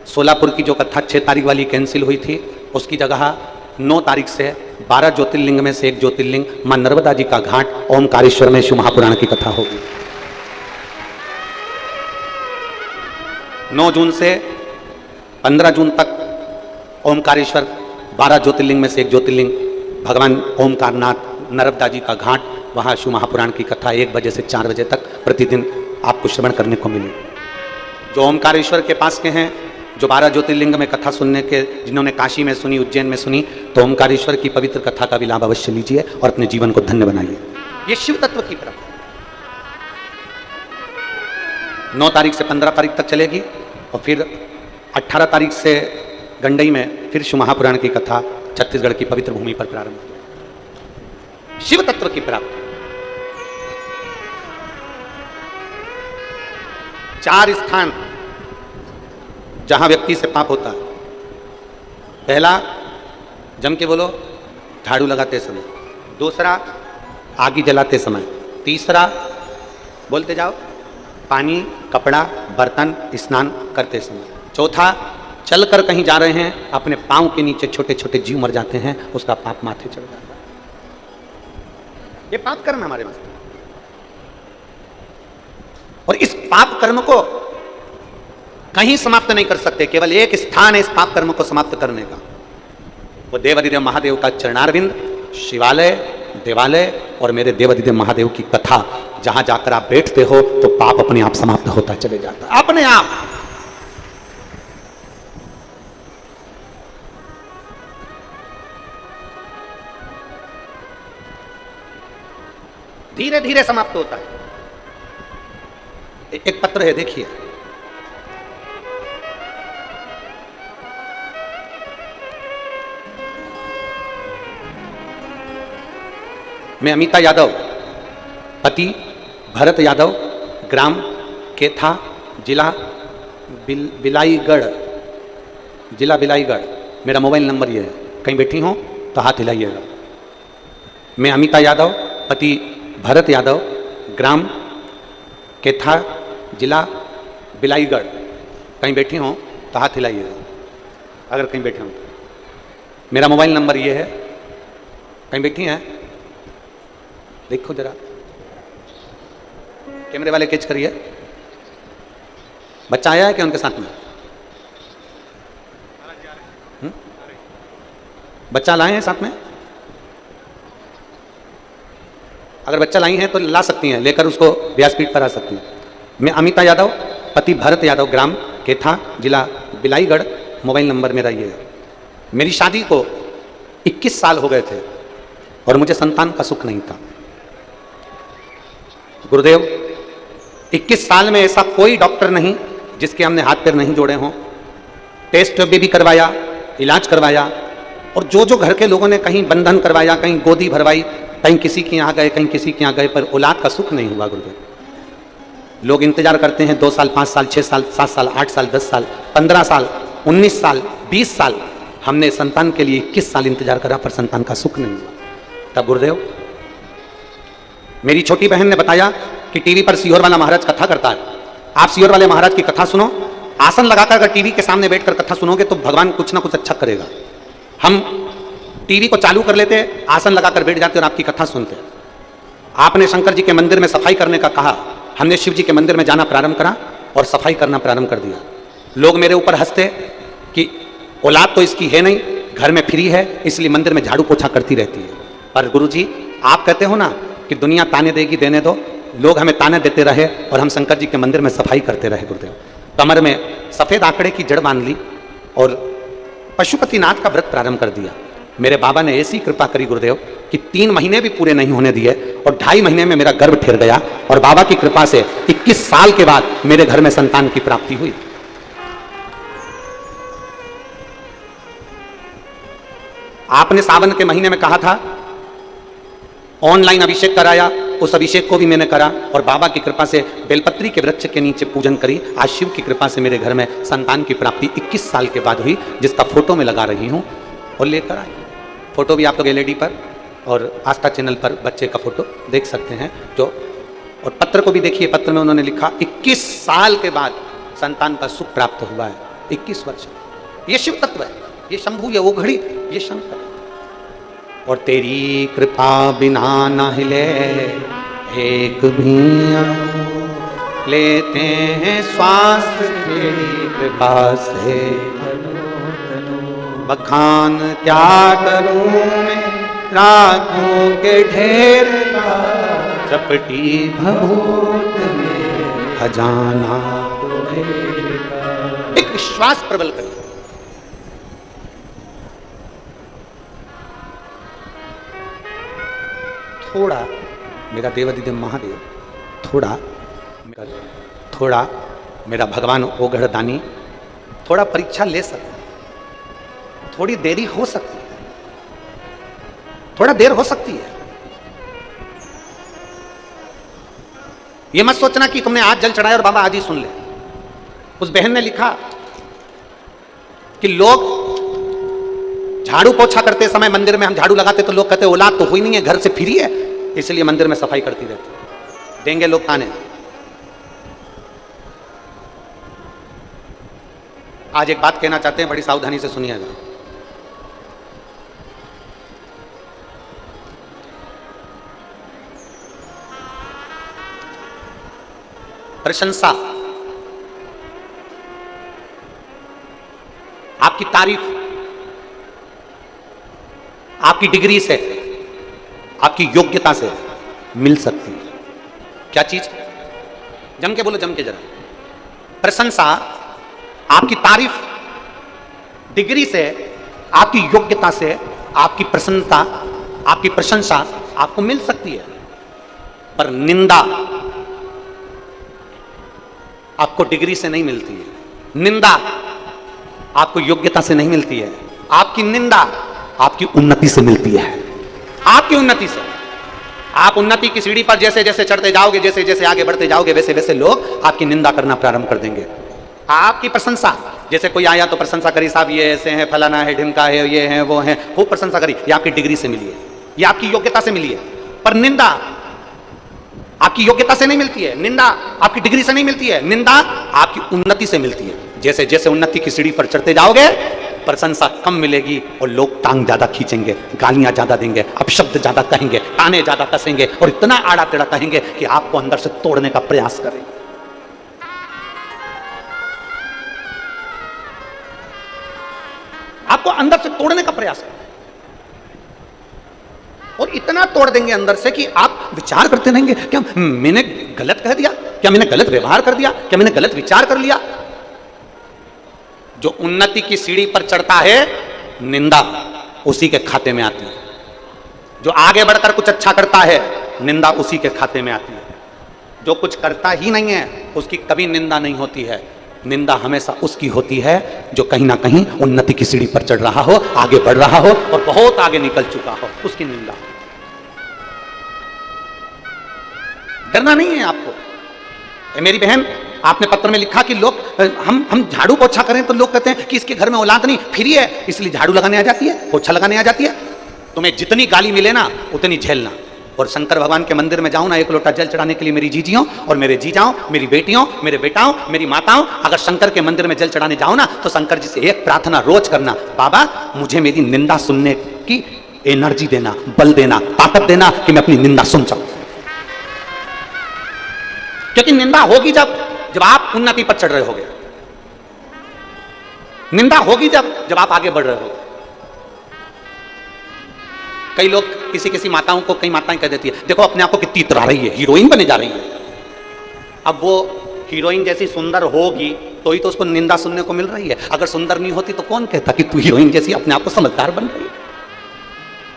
सोलापुर की जो कथा 6 तारीख वाली कैंसिल हुई थी, उसकी जगह 9 तारीख से 12 ज्योतिर्लिंग में से एक ज्योतिर्लिंग मां नर्मदा जी का घाट ओमकारेश्वर में शिव महापुराण की कथा होगी। 9 जून से 15 जून तक ओमकारेश्वर, 12 ज्योतिर्लिंग में से एक ज्योतिर्लिंग भगवान ओमकारनाथ नर्मदा जी का घाट, वहाँ शिव महापुराण की कथा 1 बजे से 4 बजे तक प्रतिदिन आपको श्रवण करने को मिले। जो ओमकारेश्वर के पास के हैं, जो 12 ज्योतिर्लिंग में कथा सुनने के, जिन्होंने काशी में सुनी, उज्जैन में सुनी, तो ओमकारेश्वर की पवित्र कथा का भी लाभ अवश्य लीजिए और अपने जीवन को धन्य बनाइए। ये शिव तत्व की परंपरा 9 तारीख से 15 तारीख तक चलेगी और फिर 18 तारीख से गंडई में फिर शिव महापुराण की कथा छत्तीसगढ़ की पवित्र भूमि पर प्रारंभ होगी। शिव तत्व की प्राप्ति 4 स्थान जहां व्यक्ति से पाप होता है। पहला, जम के बोलो, झाड़ू लगाते समय। दूसरा, आगी जलाते समय। तीसरा, बोलते जाओ, पानी, कपड़ा, बर्तन, स्नान करते समय। चौथा, चलकर कहीं जा रहे हैं, अपने पांव के नीचे छोटे छोटे जीव मर जाते हैं, उसका पाप माथे चढ़ जाता है। ये पाप कर्म हमारे वास्ते, और इस पाप कर्म को कहीं समाप्त नहीं कर सकते। केवल एक स्थान है इस पाप कर्म को समाप्त करने का, वो देवादिदेव महादेव का चरणारविंद, शिवालय, देवालय और मेरे देवादिदेव महादेव की कथा। जहां जाकर आप बैठते हो तो पाप अपने आप समाप्त होता चले जाता है, अपने आप। धीरे धीरे समाप्त होता है। एक पत्र है, देखिए, मैं अमिता यादव, पति भरत यादव, ग्राम केथा, जिला बिलाईगढ़, जिला बिलाईगढ़। मेरा मोबाइल नंबर ये है, कहीं बैठी हो तो हाथ हिलाइएगा। मैं अमिता यादव, पति भरत यादव, ग्राम केथा, जिला बिलाईगढ़। कहीं बैठी हो तो हाथ हिलाइएगा अगर कहीं बैठे हो। मेरा मोबाइल नंबर ये है, कहीं बैठी हैं, देखो जरा, कैमरे वाले कैच करिए। बच्चा आया है क्या उनके साथ में? बच्चा लाए हैं साथ में? अगर बच्चा लाई हैं तो ला सकती हैं, लेकर उसको व्यासपीठ पर आ सकती हैं। मैं अमिता यादव, पति भरत यादव, ग्राम केथा, जिला बिलाईगढ़, मोबाइल नंबर मेरा ये है। मेरी शादी को 21 साल हो गए थे और मुझे संतान का सुख नहीं था। गुरुदेव, 21 साल में ऐसा कोई डॉक्टर नहीं जिसके हमने हाथ पैर नहीं जोड़े हों। टेस्ट भी करवाया, इलाज करवाया, और जो जो घर के लोगों ने कहीं बंधन करवाया, कहीं गोदी भरवाई, कहीं किसी के यहाँ गए, कहीं किसी के यहाँ गए, पर औलाद का सुख नहीं हुआ। गुरुदेव, लोग इंतजार करते हैं 2 साल, 5 साल, 6 साल, 7 साल, 8 साल, 10 साल, 15 साल, 19 साल, 20 साल। हमने संतान के लिए 21 साल इंतजार करा, पर संतान का सुख नहीं हुआ। तब गुरुदेव, मेरी छोटी बहन ने बताया कि टीवी पर सिहोर वाला महाराज कथा करता है, आप सिहोर वाले महाराज की कथा सुनो। आसन लगाकर अगर टीवी के सामने बैठकर कथा सुनोगे तो भगवान कुछ ना कुछ अच्छा करेगा। हम टीवी को चालू कर लेते, आसन लगाकर बैठ जाते और आपकी कथा सुनते। आपने शंकर जी के मंदिर में सफाई करने का कहा, हमने शिव जी के मंदिर में जाना प्रारंभ करा और सफाई करना प्रारंभ कर दिया। लोग मेरे ऊपर हंसते कि औलाद तो इसकी है नहीं, घर में फ्री है, इसलिए मंदिर में झाड़ू पोछा करती रहती है। पर गुरुजी, आप कहते हो ना कि दुनिया ताने देगी, देने दो। लोग हमें ताने देते रहे और हम शंकर जी के मंदिर में सफाई करते रहे। गुरुदेव, कमर में सफेद आंकड़े की जड़ बांध ली और पशुपतिनाथ का व्रत प्रारंभ कर दिया। मेरे बाबा ने ऐसी कृपा करी गुरुदेव कि 3 महीने भी पूरे नहीं होने दिए और 2.5 महीने में मेरा गर्भ ठहर गया और बाबा की कृपा से 21 साल के बाद मेरे घर में संतान की प्राप्ति हुई। आपने सावन के महीने में कहा था, ऑनलाइन अभिषेक कराया, उस अभिषेक को भी मैंने करा और बाबा की कृपा से बेलपत्री के वृक्ष के नीचे पूजन करी। आज शिव की कृपा से मेरे घर में संतान की प्राप्ति 21 साल के बाद हुई, जिसका फोटो मैं लगा रही हूं और लेकर आई। फोटो भी आप लोग LED पर और आस्था चैनल पर बच्चे का फोटो देख सकते हैं। जो और पत्र को भी देखिए, पत्र में उन्होंने लिखा 21 साल के बाद संतान का सुख प्राप्त हुआ है। 21 वर्ष। ये शिव तत्व है, ये शंभु, ये वो घड़ी, ये शंकर। और तेरी कृपा बिना न हिले एक भी लेते हैं श्वास, तेरी कृपा से बखान क्या करूं मैं, राखों के ढेर का चपटी भभूत में खजाना। एक विश्वास प्रबल करिए। थोड़ा मेरा देवादिदेव महादेव, थोड़ा मेरा भगवान ओघड़ दानी थोड़ा परीक्षा ले सकते, थोड़ी देरी हो सकती है, थोड़ा देर हो सकती है। ये मत सोचना कि तुमने आज जल चढ़ाया और बाबा आज ही सुन ले। उस बहन ने लिखा कि लोग झाड़ू पोछा करते समय मंदिर में हम झाड़ू लगाते तो लोग कहते औलाद तो हुई नहीं है, घर से फ्री है, इसलिए मंदिर में सफाई करती रहती। देंगे लोग ताने। आज एक बात कहना चाहते हैं, बड़ी सावधानी से सुनिएगा। प्रशंसा, आपकी तारीफ, आपकी डिग्री से, आपकी योग्यता से मिल सकती है। क्या चीज? जम के बोलो, जम के जरा। प्रशंसा, आपकी तारीफ डिग्री से, आपकी योग्यता से, आपकी प्रसन्नता, आपकी प्रशंसा आपको मिल सकती है। पर निंदा आपको डिग्री से नहीं मिलती है, निंदा आपको योग्यता से नहीं मिलती है। आपकी निंदा आपकी उन्नति से मिलती है। आपकी उन्नति से, आप उन्नति की सीढ़ी पर जैसे जैसे चढ़ते जाओगे, जैसे जैसे आगे बढ़ते जाओगे, वैसे वैसे लोग आपकी निंदा करना प्रारंभ कर देंगे। आपकी प्रशंसा, जैसे कोई आया तो प्रशंसा करी, साहब ये ऐसे हैं, फलाना है, ढिमका है, ये है, वो है, खूब प्रशंसा करी, ये आपकी डिग्री से मिली है, ये आपकी योग्यता से मिली है। पर निंदा आपकी योग्यता से नहीं मिलती है, निंदा आपकी डिग्री से नहीं मिलती है, निंदा आपकी उन्नति से मिलती है। जैसे जैसे उन्नति की सीढ़ी पर चढ़ते जाओगे, प्रशंसा कम मिलेगी और लोग टांग ज्यादा खींचेंगे, गालियां ज्यादा देंगे, अपशब्द ज्यादा कहेंगे, ताने ज्यादा कसेंगे और इतना आड़ा टेढ़ा कहेंगे कि आपको अंदर से तोड़ने का प्रयास करेंगे। आपको अंदर से तोड़ने का प्रयास करेंगे और इतना तोड़ देंगे अंदर से कि आप विचार करते रहेंगे, क्या मैंने गलत कह दिया, क्या मैंने गलत व्यवहार कर दिया, क्या मैंने गलत विचार कर लिया। जो उन्नति की सीढ़ी पर चढ़ता है, निंदा उसी के खाते में आती है। जो आगे बढ़कर कुछ अच्छा करता है, निंदा उसी के खाते में आती है। जो कुछ करता ही नहीं है, उसकी कभी निंदा नहीं होती है। निंदा हमेशा उसकी होती है जो कहीं ना कहीं उन्नति की सीढ़ी पर चढ़ रहा हो, आगे बढ़ रहा हो और बहुत आगे निकल चुका हो, उसकी निंदा। डरना नहीं है आपको। मेरी बहन, आपने पत्र में लिखा कि लोग हम झाड़ू पोछा करें तो लोग कहते हैं कि इसके घर में औलाद नहीं, फ्री है इसलिए झाड़ू लगाने आ जाती है, पोछा लगाने आ जाती है। तुम्हें जितनी गाली मिले ना उतनी झेलना। और शंकर भगवान के मंदिर में जाऊं ना, एक लोटा जल चढ़ाने के लिए मेरी जीजियों और मेरे जीजाओं, मेरी बेटियों, मेरे बेटाओं, मेरी माताओं, अगर शंकर के मंदिर में जल चढ़ाने जाऊं ना तो शंकर जी से एक प्रार्थना रोज करना, बाबा मुझे मेरी निंदा सुनने की एनर्जी देना, बल देना, ताकत देना कि मैं अपनी निंदा सुन सकूं। क्योंकि निंदा होगी जब आप उन्नति पर चढ़ रहे होगे, निंदा होगी जब आप आगे बढ़ रहे होगे। कई लोग किसी माताओं को, कई माताएं कह देती है, देखो अपने आप को कितनी इतरा रही है, हीरोइन बने जा रही है। अब वो हीरोइन जैसी सुंदर होगी तो ही तो उसको निंदा सुनने को मिल रही है। अगर सुंदर नहीं होती तो कौन कहता कि तू हीरोइन जैसी अपने आप को समझदार बन रही है।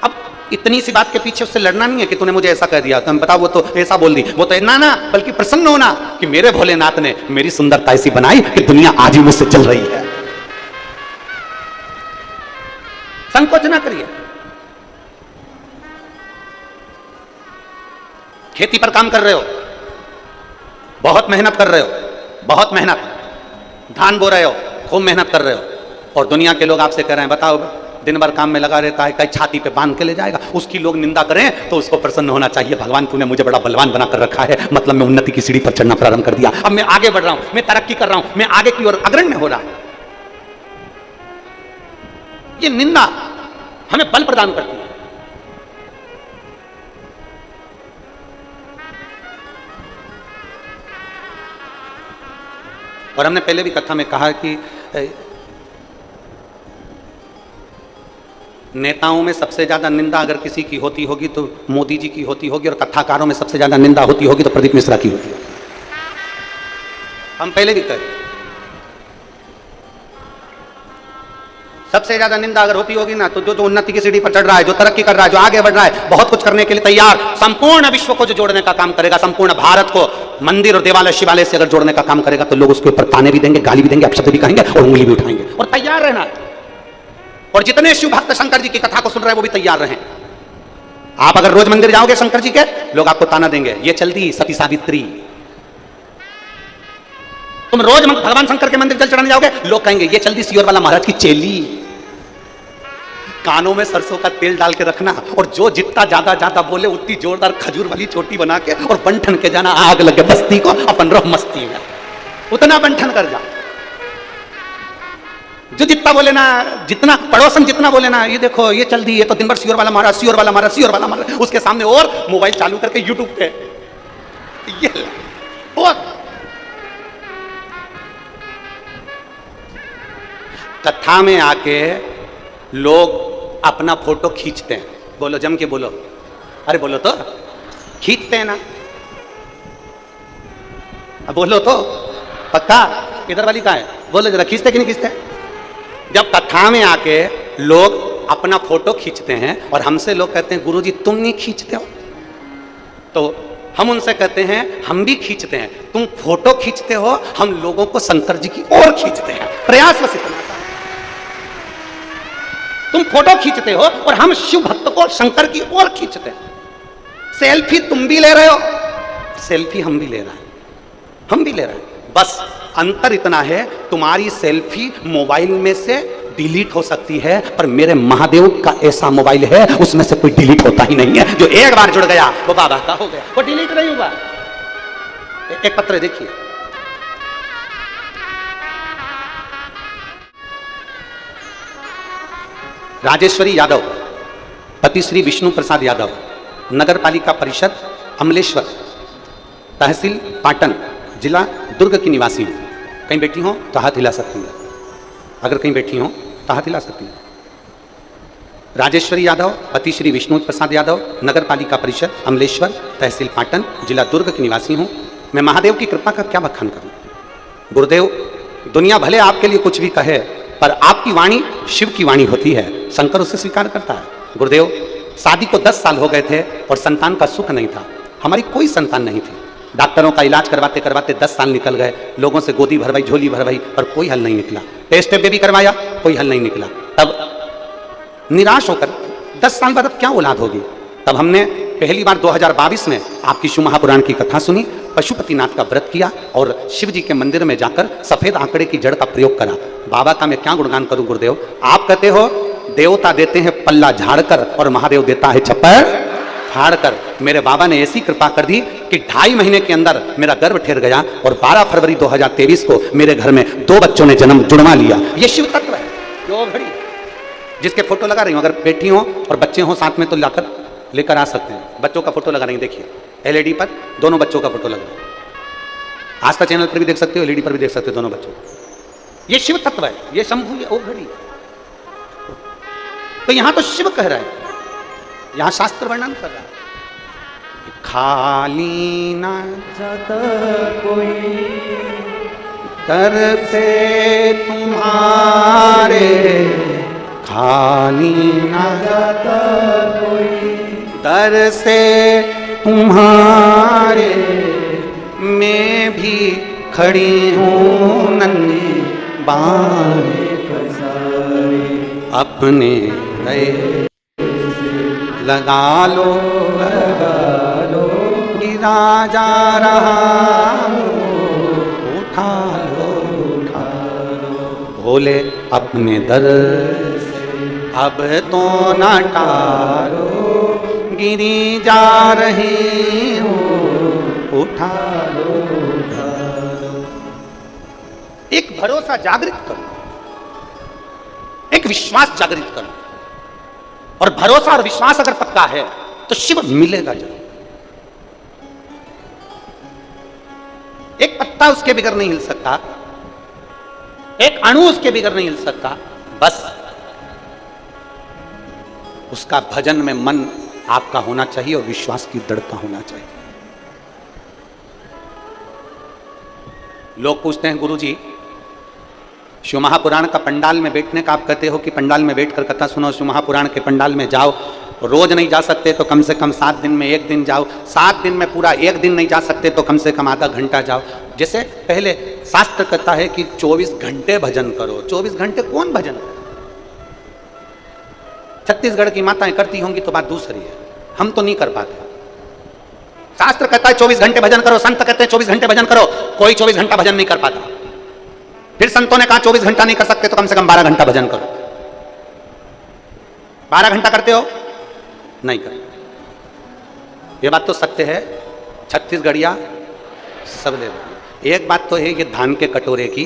अब इतनी सी बात के पीछे उससे लड़ना नहीं है कि तूने मुझे ऐसा कह दिया, तुम बताओ वो तो ऐसा बोल दी, वो तो ना, बल्कि प्रसन्न होना कि मेरे भोलेनाथ ने मेरी सुंदरता ऐसी बनाई कि दुनिया आज ही मुझसे चल रही है। संकोच ना करिए। खेती पर काम कर रहे हो, बहुत मेहनत कर रहे हो, बहुत मेहनत, धान बो रहे हो, खूब मेहनत कर रहे हो, और दुनिया के लोग आपसे कह रहे हैं बताओ दिन भर काम में लगा रहता है, कहीं छाती पे बांध के ले जाएगा, उसकी लोग निंदा करें तो उसको प्रसन्न होना चाहिए, भगवान तूने मुझे बड़ा बलवान बना कर रखा है, मतलब मैं उन्नति की सीढ़ी पर चढ़ना प्रारंभ कर दिया, अब मैं आगे बढ़ रहा हूं, मैं तरक्की कर रहा हूं, मैं आगे की ओर अग्रणी हो रहा हूं। ये निंदा हमें बल प्रदान करती है। और हमने पहले भी कथा में कहा कि नेताओं में सबसे ज्यादा निंदा अगर किसी की होती होगी तो मोदी जी की होती होगी, और कथाकारों में सबसे ज्यादा निंदा होती होगी तो प्रदीप मिश्रा की होती है। हम पहले भी कहे सबसे ज्यादा निंदा अगर होती होगी ना तो जो उन्नति की सीढ़ी पर चढ़ रहा है, जो तरक्की कर रहा है, जो आगे बढ़ रहा है, बहुत कुछ करने के लिए तैयार, संपूर्ण विश्व को जो जोड़ने का काम करेगा, संपूर्ण भारत को मंदिर और देवालय शिवालय से अगर जोड़ने का काम करेगा तो लोग उसके ऊपर ताने भी देंगे, गाली भी देंगे, अपशब्द भी कहेंगे और उंगली भी उठाएंगे, और तैयार रहना है। और जितने शिव भक्त शंकर जी की कथा को सुन रहे हैं वो भी तैयार रहें। आप अगर रोज मंदिर जाओगे शंकर जी के, लोग आपको ताना देंगे, ये चलती सती सावित्री। तुम रोज भगवान शंकर के मंदिर जल चढ़ाने जाओगे, लोग कहेंगे ये चलती सियोर वाला महाराज की चेली। कानों में सरसों का तेल डाल के रखना, और जो जितना ज्यादा बोले उतनी जोरदार खजूर वाली चोटी बना के और बंठन के जाना, आग लगे बस्ती को, अपन रहो मस्ती में, उतना बंठन कर जा। जो जितना बोले ना, जितना पड़ोसन जितना बोले ना, ये देखो ये चल दी, ये तो दिन भर सियोर वाला मारा, सियोर वाला मारा, सियोर वाला मारा, उसके सामने और मोबाइल चालू करके यूट्यूब पे ये और कथा में आके लोग अपना फोटो खींचते हैं। बोलो जम के बोलो, अरे बोलो तो, खींचते हैं ना, अब बोलो तो पक्का, इधर वाली कहाँ है, बोलो जरा, खींचते कि नहीं खींचते? जब कथा में आके लोग अपना फोटो खींचते हैं और हमसे लोग कहते हैं गुरुजी तुम नहीं खींचते हो, तो हम उनसे कहते हैं हम भी खींचते हैं, तुम फोटो खींचते हो, हम लोगों को शंकर जी की ओर खींचते हैं, प्रयास बस इतना। तुम फोटो खींचते हो और हम शिव भक्त को शंकर की ओर खींचते हैं। सेल्फी तुम भी ले रहे हो, सेल्फी हम भी ले रहे हैं, हम भी ले रहे हैं, बस अंतर इतना है तुम्हारी सेल्फी मोबाइल में से डिलीट हो सकती है, पर मेरे महादेव का ऐसा मोबाइल है उसमें से कोई डिलीट होता ही नहीं है। जो एक बार जुड़ गया वो बाबा का हो गया, वो डिलीट नहीं होगा। एक पत्र देखिए, राजेश्वरी यादव, पति श्री विष्णु प्रसाद यादव, नगर पालिका परिषद अमलेश्वर, तहसील पाटन, जिला दुर्ग की निवासी हूँ। कहीं बैठी हो तो हाथ हिला सकती है, अगर कहीं बैठी हो तो हाथ हिला सकती है। राजेश्वरी यादव, पति श्री विष्णु प्रसाद यादव, नगर पालिका परिषद अमलेश्वर, तहसील पाटन, जिला दुर्ग की निवासी हूँ। मैं महादेव की कृपा का क्या बखान करूँ। गुरुदेव दुनिया भले आपके लिए कुछ भी कहे, पर आपकी वाणी शिव की वाणी होती है। शंकर उसे स्वीकार करता है। गुरुदेव, शादी को 10 साल हो गए थे और संतान का सुख नहीं था, हमारी कोई संतान नहीं थी। डॉक्टरों का इलाज करवाते करवाते 10 साल निकल गए, लोगों से गोदी भरवाई, झोली भरवाई, पर कोई हल नहीं निकला। टेस्ट भी करवाया, कोई हल नहीं निकला। तब निराश होकर 10 साल बाद अब क्या औलाद होगी। तब हमने पहली बार 2022 में आपकी शिव महापुराण की कथा सुनी, पशुपतिनाथ का व्रत किया और शिव जी के मंदिर में जाकर सफेद आंकड़े की जड़ का प्रयोग करा। बाबा का मैं क्या गुणगान करूं गुरुदेव। आप कहते हो देवता देते हैं पल्ला झाड़कर और महादेव देता है छप्पर फाड़कर। मेरे बाबा ने ऐसी कृपा कर दी कि 2.5 महीने के अंदर मेरा गर्भ ठहर गया और 12 फरवरी 2023 को मेरे घर में 2 बच्चों ने जन्म जुड़वा लिया। ये शिव तत्व है। जो घड़ी जिसके फोटो लगा रही हूं, अगर बैठी हो और बच्चे हो साथ में तो लाकर लेकर आ सकते हैं। बच्चों का फोटो लगा रही, देखिए एलईडी पर दोनों बच्चों का फोटो लगा रहा है। आस्था चैनल पर भी देख सकते हो, एलईडी पर भी देख सकते हो दोनों बच्चों। ये शिव तत्व है, ये शंभु, ये ओघड़ी। तो यहां तो शिव कह रहा है, यहां शास्त्र वर्णन कर रहा है। खाली ना जाता कोई दर से तुम्हारे, खाली ना जाता कोई दर से तुम्हारे, मैं भी खड़ी हूँ नन्ही बाहें अपने गए लगा लो गिरा जा रहा उठा लो भोले अपने दर से अब तो न टालो, गिरी जा रही हूँ उठा लो। एक भरोसा जागृत करो, एक विश्वास जागृत करो, और भरोसा और विश्वास अगर पक्का है तो शिव मिलेगा जरूर। एक पत्ता उसके बिगर नहीं हिल सकता, एक अणु उसके बिगर नहीं हिल सकता। बस उसका भजन में मन आपका होना चाहिए और विश्वास की दृढ़ता होना चाहिए। लोग पूछते हैं गुरुजी, शिव महापुराण का पंडाल में बैठने का आप कहते हो कि पंडाल में बैठकर कथा सुनो, शिव महापुराण के पंडाल में जाओ। रोज नहीं जा सकते तो कम से कम 7 दिन में 1 दिन जाओ, 7 दिन में पूरा 1 दिन नहीं जा सकते तो कम से कम आधा घंटा जाओ। जैसे पहले शास्त्र कहता है कि 24 घंटे भजन करो। 24 घंटे कौन भजन करे? छत्तीसगढ़ की माताएं करती होंगी तो बात दूसरी है, हम तो नहीं कर पाते। शास्त्र कहता है 24 घंटे भजन करो, संत कहते हैं 24 घंटे भजन करो, कोई 24 घंटा भजन नहीं कर पाता। फिर संतों ने कहा 24 घंटा नहीं कर सकते तो कम से कम 12 घंटा भजन करो। 12 घंटा करते हो? नहीं कर। ये बात तो सत्य है, छत्तीसगढ़िया सब ले लो। एक बात तो है ये धान के कटोरे की,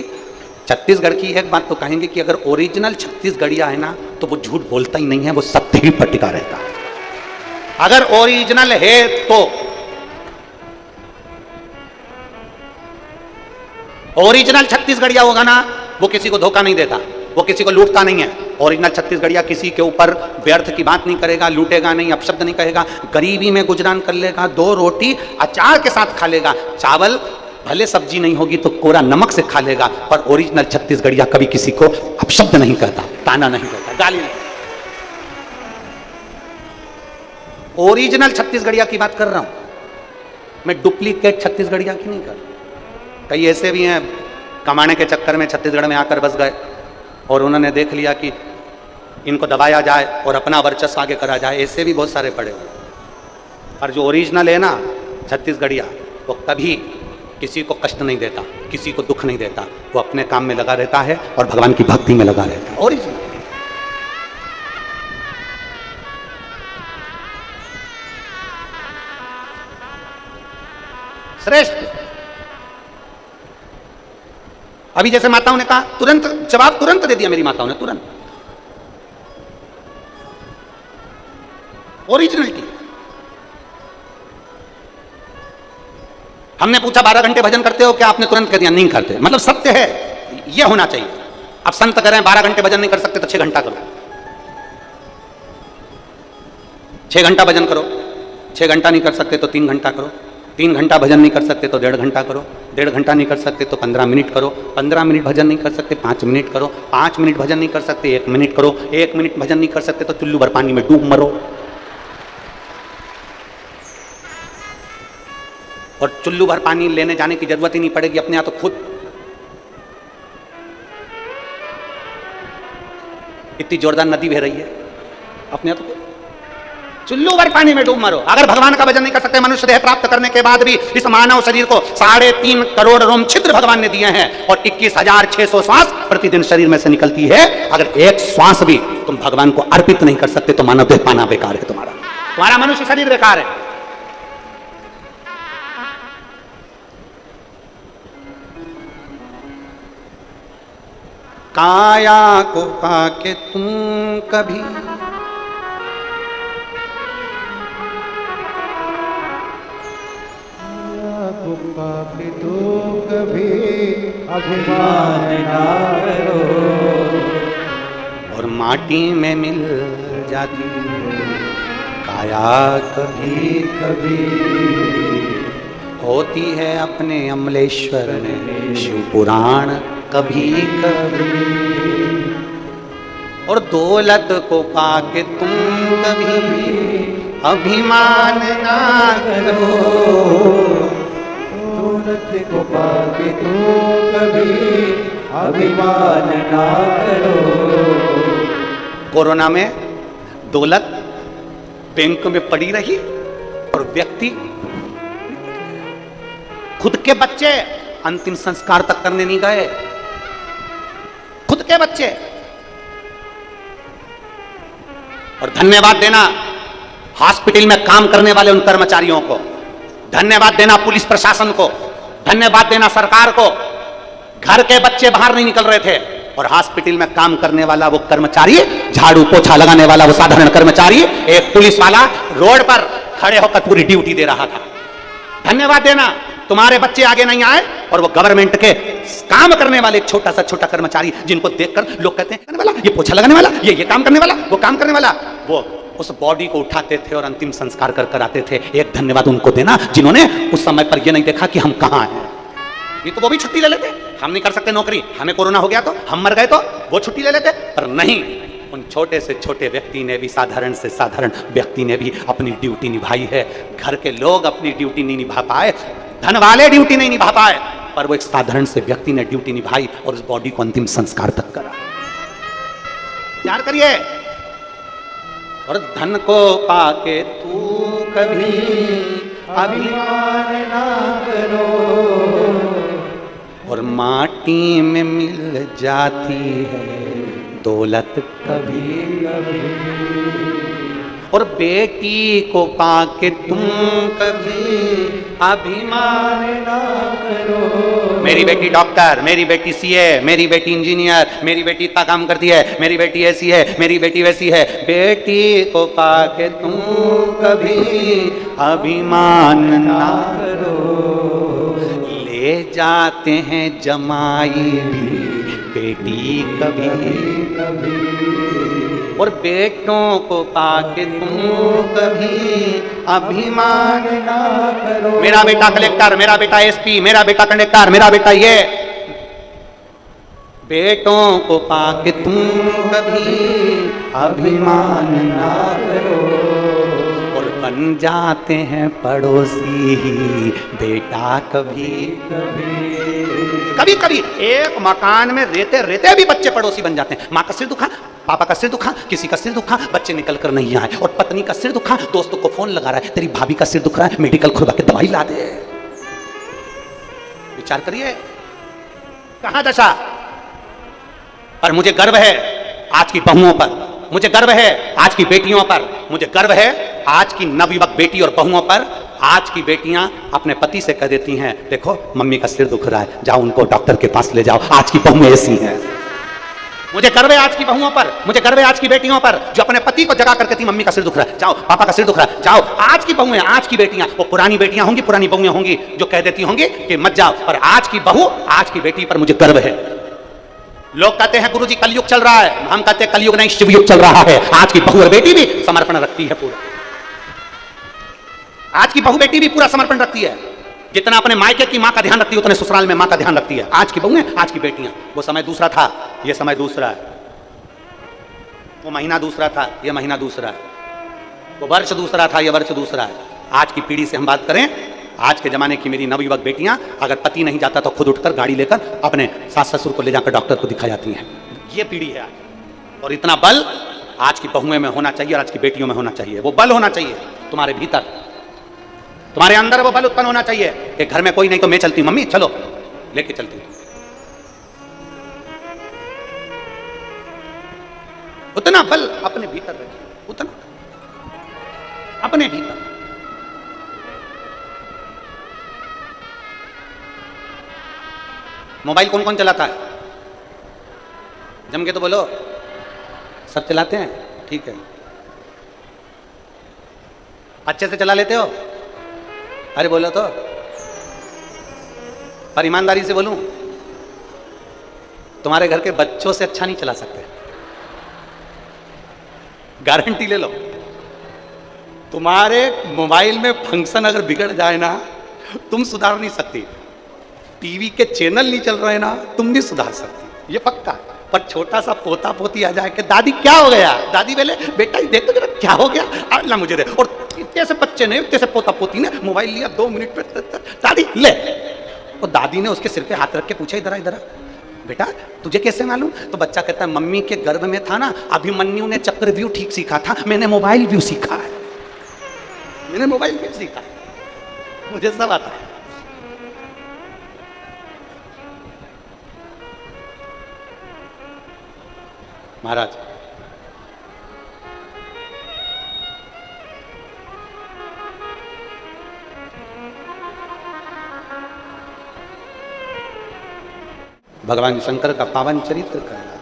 छत्तीसगढ़ की एक बात तो कहेंगे कि अगर ओरिजिनल छत्तीसगढ़िया है ना तो वो झूठ बोलता ही नहीं है, वो सत्य ही पर टिका रहता है। अगर ओरिजिनल है तो ओरिजिनल छत्तीसगढ़िया होगा ना, वो किसी को धोखा नहीं देता, वो किसी को लूटता नहीं है। ओरिजिनल छत्तीसगढ़िया किसी के ऊपर व्यर्थ की बात नहीं करेगा, लूटेगा नहीं, अपशब्द नहीं कहेगा, गरीबी में गुजरान कर लेगा, 2 रोटी अचार के साथ खा लेगा, चावल भले सब्जी नहीं होगी तो कोरा नमक से खा लेगा। पर ओरिजिनल छत्तीसगढ़िया कभी किसी को अपशब्द नहीं कहता, ताना नहीं कहता, गाली नहीं। ओरिजिनल छत्तीसगढ़िया की बात कर रहा हूं मैं, डुप्लीकेट छत्तीसगढ़िया की नहीं कर रहा। कई ऐसे भी हैं कमाने के चक्कर में छत्तीसगढ़ में आकर बस गए और उन्होंने देख लिया कि इनको दबाया जाए और अपना वर्चस्व आगे करा जाए, ऐसे भी बहुत सारे पड़े हुए। और जो ओरिजिनल है ना छत्तीसगढ़िया, वो कभी किसी को कष्ट नहीं देता, किसी को दुख नहीं देता, वो अपने काम में लगा रहता है और भगवान की भक्ति में लगा रहता है। ओरिजिनल श्रेष्ठ। अभी जैसे माताओं ने कहा, तुरंत जवाब तुरंत दे दिया मेरी माताओं ने, तुरंत ओरिजिनलिटी। हमने पूछा 12 घंटे भजन करते हो क्या? आपने तुरंत कह दिया नहीं करते। मतलब सत्य है, यह होना चाहिए। अब संत कह रहे हैं 12 घंटे भजन नहीं कर सकते तो 6 घंटा करो, 6 घंटा भजन करो। 6 घंटा नहीं कर सकते तो 3 घंटा करो, 3 घंटा भजन नहीं कर सकते तो 1.5 घंटा करो। 1.5 घंटा नहीं कर सकते तो 15 मिनट करो, 15 मिनट भजन नहीं कर सकते 5 मिनट करो, 5 मिनट भजन नहीं कर सकते 1 मिनट करो, 1 मिनट भजन नहीं कर सकते तो चुल्लू भर पानी में डूब मरो। और चुल्लू भर पानी लेने जाने की जरूरत ही नहीं पड़ेगी, अपने यहाँ तो खुद इतनी जोरदार नदी बह रही है, अपने यहाँ तो चुल्लू भर पानी में डूब मरो। अगर भगवान का भजन नहीं कर सकते, मनुष्य देह प्राप्त करने के बाद भी इस मानव शरीर को 3.5 करोड़ रोम छिद्र भगवान ने दिए हैं और 21,600 श्वास प्रतिदिन शरीर में से निकलती है। अगर एक श्वास भी तुम भगवान को अर्पित नहीं कर सकते तो मानव देह पाना बेकार है, तुम्हारा मनुष्य शरीर बेकार है। काया को पाके तुम कभी पाके तो कभी अभिमान ना करो, और माटी में मिल जाती काया कभी कभी होती है अपने अमलेश्वर में शिव पुराण कभी कभी। और दौलत को पाके तुम कभी अभिमान ना करो, दौलत को पाके तो कभी अभिमान ना करो। कोरोना में दौलत बैंक में पड़ी रही और व्यक्ति खुद के बच्चे अंतिम संस्कार तक करने नहीं गए, खुद के बच्चे। और धन्यवाद देना हॉस्पिटल में काम करने वाले उन कर्मचारियों को, धन्यवाद देना पुलिस प्रशासन को, धन्यवाद देना सरकार को। घर के बच्चे बाहर नहीं निकल रहे थे और हॉस्पिटल में काम करने वाला वो कर्मचारी, झाड़ू पोछा लगाने वाला वो साधारण कर्मचारी, एक पुलिस वाला रोड पर खड़े होकर पूरी ड्यूटी दे रहा था। धन्यवाद देना, तुम्हारे बच्चे आगे नहीं आए और वो गवर्नमेंट के काम करने वाले एक छोटा सा छोटा कर्मचारी जिनको देखकर लोग कहते हैं करने वाला, ये पोछा लगाने वाला, ये काम करने वाला, वो काम करने वाला, वो उस बॉडी को उठाते थे और अंतिम संस्कार कर कर आते थे। एक धन्यवाद उनको देना जिन्होंने उस समय पर ये नहीं देखा कि हम कहां हैं। ये तो वो भी छुट्टी ले लेते, हम नहीं कर सकते नौकरी, हमें कोरोना हो गया तो हम मर गए तो वो छुट्टी ले लेते, पर नहीं, उन छोटे से छोटे व्यक्ति ने भी, साधारण से साधारण व्यक्ति ने भी अपनी ड्यूटी निभाई है। घर के लोग अपनी ड्यूटी नहीं निभा पाए, धन वाले ड्यूटी नहीं निभा पाए, पर वो एक साधारण से व्यक्ति ने ड्यूटी निभाई और उस बॉडी को अंतिम संस्कार तक करा। प्यार करिए। और धन को पाके तू कभी अभिमान ना करो, और माटी में मिल जाती है दौलत कभी कभी। और बेटी को पाके तुम कभी अभिमान ना करो। मेरी बेटी डॉक्टर, मेरी बेटी सीए, मेरी बेटी इंजीनियर, मेरी बेटी इतना काम करती है, मेरी बेटी ऐसी है, मेरी बेटी वैसी है। बेटी को पाके तुम कभी अभिमान ना करो। ले जाते हैं जमाई भी बेटी कभी कभी। और बेटों को पाके तुम कभी अभिमान ना करो। मेरा बेटा कलेक्टर, मेरा बेटा एसपी, मेरा बेटा कंडक्टर, मेरा बेटा ये। बेटों को पाके तुम कभी अभिमान ना करो। और बन जाते हैं पड़ोसी बेटा कभी कभी कभी। एक मकान में रहते रहते भी बच्चे पड़ोसी बन जाते हैं। माँ का सिर दुखा, पापा का सिर दुखा, किसी का सिर दुखा, बच्चे निकल कर नहीं आए। और पत्नी का सिर दुखा, दोस्तों को फोन लगा रहा है, तेरी भाभी का सिर दुख रहा है, मेडिकल खुलवा के दवाई ला दे। विचार करिए कहां दशा। पर मुझे गर्व है आज की बहुओं पर, मुझे गर्व है आज की बेटियों पर, मुझे गर्व है आज की नवयुवक बेटी और बहुओं पर। आज की बेटियां अपने पति से कह देती हैं, देखो मम्मी का सिर दुख रहा है, जाओ उनको डॉक्टर के पास ले जाओ। आज की बहुएं ऐसी हैं। मुझे गर्व है आज की बहुओं पर, मुझे गर्व है आज की बेटियों पर जो अपने पति को जगा करके थी, मम्मी का सिर दुख रहा है, जाओ, पापा का सिर दुख रहा है, जाओ। आज की बहुएं, आज की बेटियां, वो पुरानी बेटियां होंगी, पुरानी बहुएं होंगी जो कह देती होंगी कि मत जाओ, पर आज की बहू, आज की बेटी पर मुझे गर्व है। लोग कहते हैं गुरुजी कलयुग चल रहा है, हम कहते हैं कलयुग नहीं शिवयुग चल रहा है। आज की बहू और बेटी भी समर्पण रखती है पूरा, आज की बहू बेटी भी पूरा समर्पण रखती है। जितना अपने मायके की माँ का ध्यान रखती है उतने ससुराल में माँ का ध्यान रखती है। आज की बहुएं, आज की बेटियां, वो समय दूसरा था, ये समय दूसरा है। वो महीना दूसरा था, ये महीना दूसरा है। वो वर्ष दूसरा था, ये वर्ष दूसरा है। आज की पीढ़ी से हम बात करें, आज के जमाने की मेरी नवयुवक बेटियां, अगर पति नहीं जाता तो खुद उठकर गाड़ी लेकर अपने सास ससुर को ले जाकर डॉक्टर को दिखा जाती हैं। ये पीढ़ी है आज। और इतना बल आज की बहुएं में होना चाहिए और आज की बेटियों में होना चाहिए। वो बल होना चाहिए तुम्हारे भीतर, तुम्हारे अंदर वो बल उत्पन्न होना चाहिए कि घर में कोई नहीं तो मैं चलती हूं, मम्मी चलो, लेके चलती हूं। उतना बल अपने भीतर रखिए, उतना अपने भीतर। मोबाइल कौन कौन चलाता है? जम के तो बोलो। सब चलाते हैं? ठीक है। अच्छे से चला लेते हो? अरे बोलो तो, पर ईमानदारी से बोलूं, तुम्हारे घर के बच्चों से अच्छा नहीं चला सकते, गारंटी ले लो। तुम्हारे मोबाइल में फंक्शन अगर बिगड़ जाए ना, तुम सुधार नहीं सकती। टीवी के चैनल नहीं चल रहे ना, तुम नहीं सुधार सकती, ये पक्का। पर छोटा सा पोता पोती आ जाए कि दादी क्या हो गया, दादी बोले बेटा देख तो जरा क्या हो गया, अल्लाह मुझे दे। और इतने से बच्चे ने, इतने से पोता पोती ने मोबाइल लिया, 2 मिनट पे दादी ले। और दादी ने उसके सिर पे हाथ रख के पूछा, इधर इधर बेटा तुझे कैसे मालूम? तो बच्चा कहता है मम्मी के गर्भ में था ना, अभिमन्यु ने चक्रव्यूह ठीक सीखा था, मैंने मोबाइल व्यू सीखा है, मैंने मोबाइल व्यू सीखा है, मुझे सब आता है। महाराज भगवान शंकर का पावन चरित्र कहना।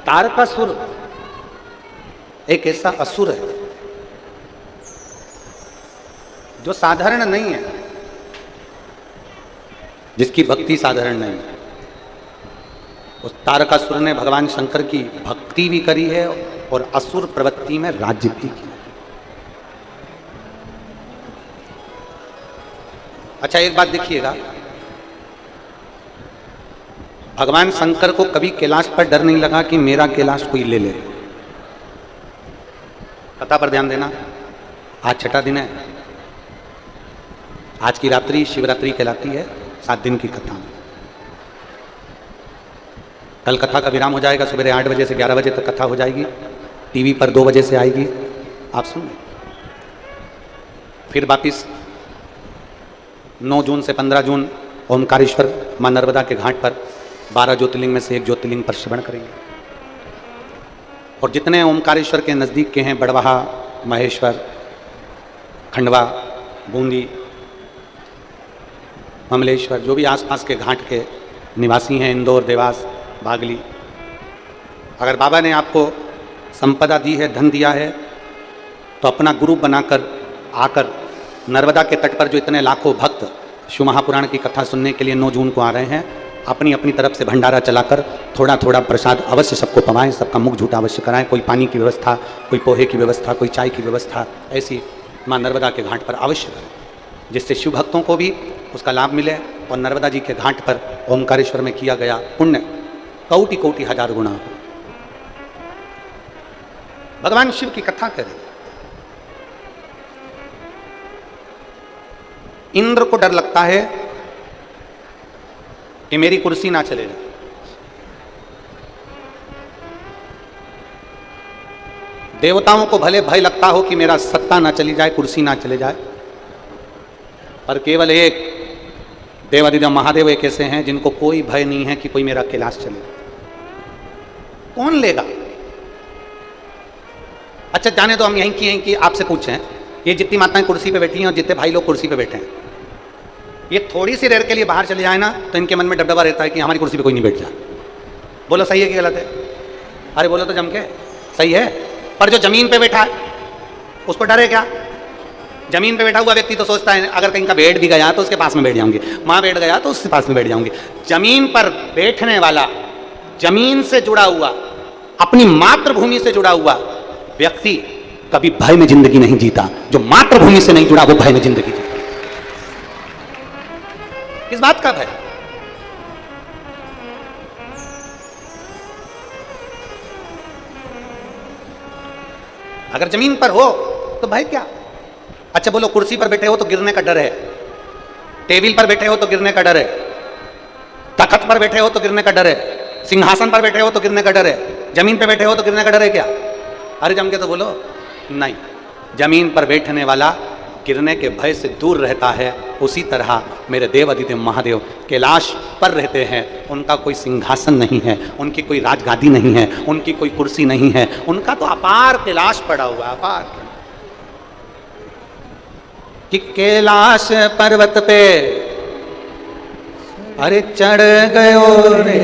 तारकासुर एक ऐसा असुर है जो साधारण नहीं है, जिसकी भक्ति साधारण नहीं है। उस तारकासुर ने भगवान शंकर की भक्ति भी करी है और असुर प्रवृत्ति में राज्य भी किया। अच्छा एक बात देखिएगा, भगवान शंकर को कभी कैलाश पर डर नहीं लगा कि मेरा कैलाश कोई ले ले। कथा पर ध्यान देना, आज छठा दिन है, आज की रात्रि शिवरात्रि कहलाती है, 7 दिन की कथा में। कल कथा का विराम हो जाएगा, सुबह 8 बजे से 11 बजे तक कथा हो जाएगी, टीवी पर 2 बजे से आएगी, आप सुन लें। फिर वापिस 9 जून से 15 जून ओमकारेश्वर मां नर्मदा के घाट पर 12 ज्योतिर्लिंग में से एक ज्योतिर्लिंग पर श्रवण करेंगे। और जितने ओमकारेश्वर के नज़दीक के हैं, बड़वाहा, महेश्वर, खंडवा, बूंदी, ममलेश्वर, जो भी आसपास के घाट के निवासी हैं, इंदौर, देवास, बागली, अगर बाबा ने आपको संपदा दी है, धन दिया है, तो अपना गुरु बनाकर आकर नर्मदा के तट पर जो इतने लाखों भक्त शिव महापुराण की कथा सुनने के लिए 9 जून को आ रहे हैं, अपनी अपनी तरफ से भंडारा चलाकर थोड़ा थोड़ा प्रसाद अवश्य सबको पवाएं, सबका मुख झूठा अवश्य कराएं। कोई पानी की व्यवस्था, कोई पोहे की व्यवस्था, कोई चाय की व्यवस्था ऐसी माँ नर्मदा के घाट पर अवश्य करें, जिससे शिव भक्तों को भी उसका लाभ मिले और नर्मदा जी के घाट पर ओमकारेश्वर में किया गया पुण्य कोटि कोटि हजार गुना हो। भगवान शिव की कथा करें। इंद्र को डर लगता है कि मेरी कुर्सी ना चले जाए। देवताओं को भले भय लगता हो कि मेरा सत्ता ना चली जाए, कुर्सी ना चले जाए, पर केवल एक देवादिदेव महादेव एक ऐसे हैं जिनको कोई भय नहीं है कि कोई मेरा कैलाश चले। कौन लेगा? अच्छा जाने तो हम यहीं की आपसे पूछें, ये जितनी माताएं कुर्सी पे बैठी हैं और जितने भाई लोग कुर्सी पे बैठे हैं, ये थोड़ी सी देर के लिए बाहर चले जाए ना तो इनके मन में डबडबा रहता है कि हमारी कुर्सी पे कोई नहीं बैठ जाए। बोलो सही है कि गलत है? अरे बोलो तो जम के, सही है। पर जो जमीन पे बैठा है उसको डर है क्या? जमीन पे बैठा हुआ व्यक्ति तो सोचता है अगर कहीं का बैठ भी गया तो उसके पास में बैठ जाऊंगी, माँ बैठ गया तो उसके पास में बैठ जाऊंगी। जमीन पर बैठने वाला, जमीन से जुड़ा हुआ, अपनी मातृभूमि से जुड़ा हुआ व्यक्ति कभी भय में जिंदगी नहीं जीता। जो मातृभूमि से नहीं जुड़ा वो भय में जिंदगी जीता। किस बात का भय? अगर जमीन पर हो तो भय क्या? अच्छा बोलो, कुर्सी पर बैठे हो तो गिरने का डर है, टेबल पर बैठे हो तो गिरने का डर है, तख्त पर बैठे हो तो गिरने का डर है, सिंहासन पर बैठे हो तो गिरने का डर है, जमीन पर बैठे हो तो गिरने का डर है क्या? अरे जम के तो बोलो नहीं। जमीन पर बैठने वाला गिरने के भय से दूर रहता है। उसी तरह मेरे देव अधिदेव महादेव कैलाश पर रहते हैं। उनका कोई सिंहासन नहीं है, उनकी कोई राजगादी नहीं है, उनकी कोई कुर्सी नहीं है, उनका तो अपार कैलाश पड़ा हुआ, अपार। कि कैलाश पर्वत पे अरे चढ़ गयो रे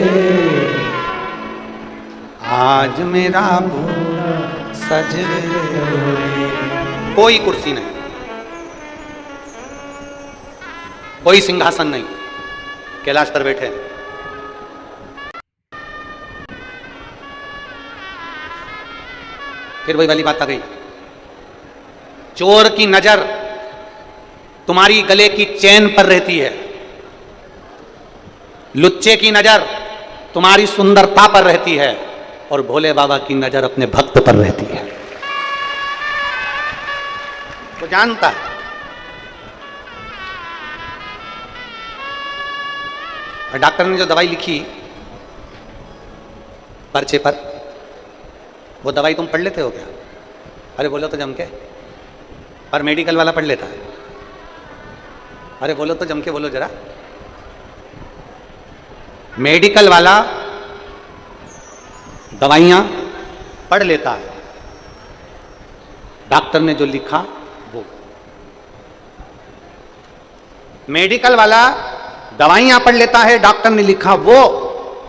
आज मेरा भोला सज गयो रे। कोई कुर्सी नहीं, कोई सिंहासन नहीं, कैलाश पर बैठे। फिर वही वाली बात आ गई, चोर की नजर तुम्हारी गले की चैन पर रहती है, लुच्चे की नजर तुम्हारी सुंदरता पर रहती है, और भोले बाबा की नजर अपने भक्त पर रहती है। वो जानता है। और डॉक्टर ने जो दवाई लिखी पर्चे पर, वो दवाई तुम पढ़ लेते हो क्या? अरे बोलो तो जम के। पर मेडिकल वाला पढ़ लेता है। अरे बोलो तो जम के, बोलो जरा। मेडिकल वाला दवाइयां पढ़ लेता है, डॉक्टर ने जो लिखा वो। मेडिकल वाला दवाइयां पढ़ लेता है, डॉक्टर ने लिखा वो,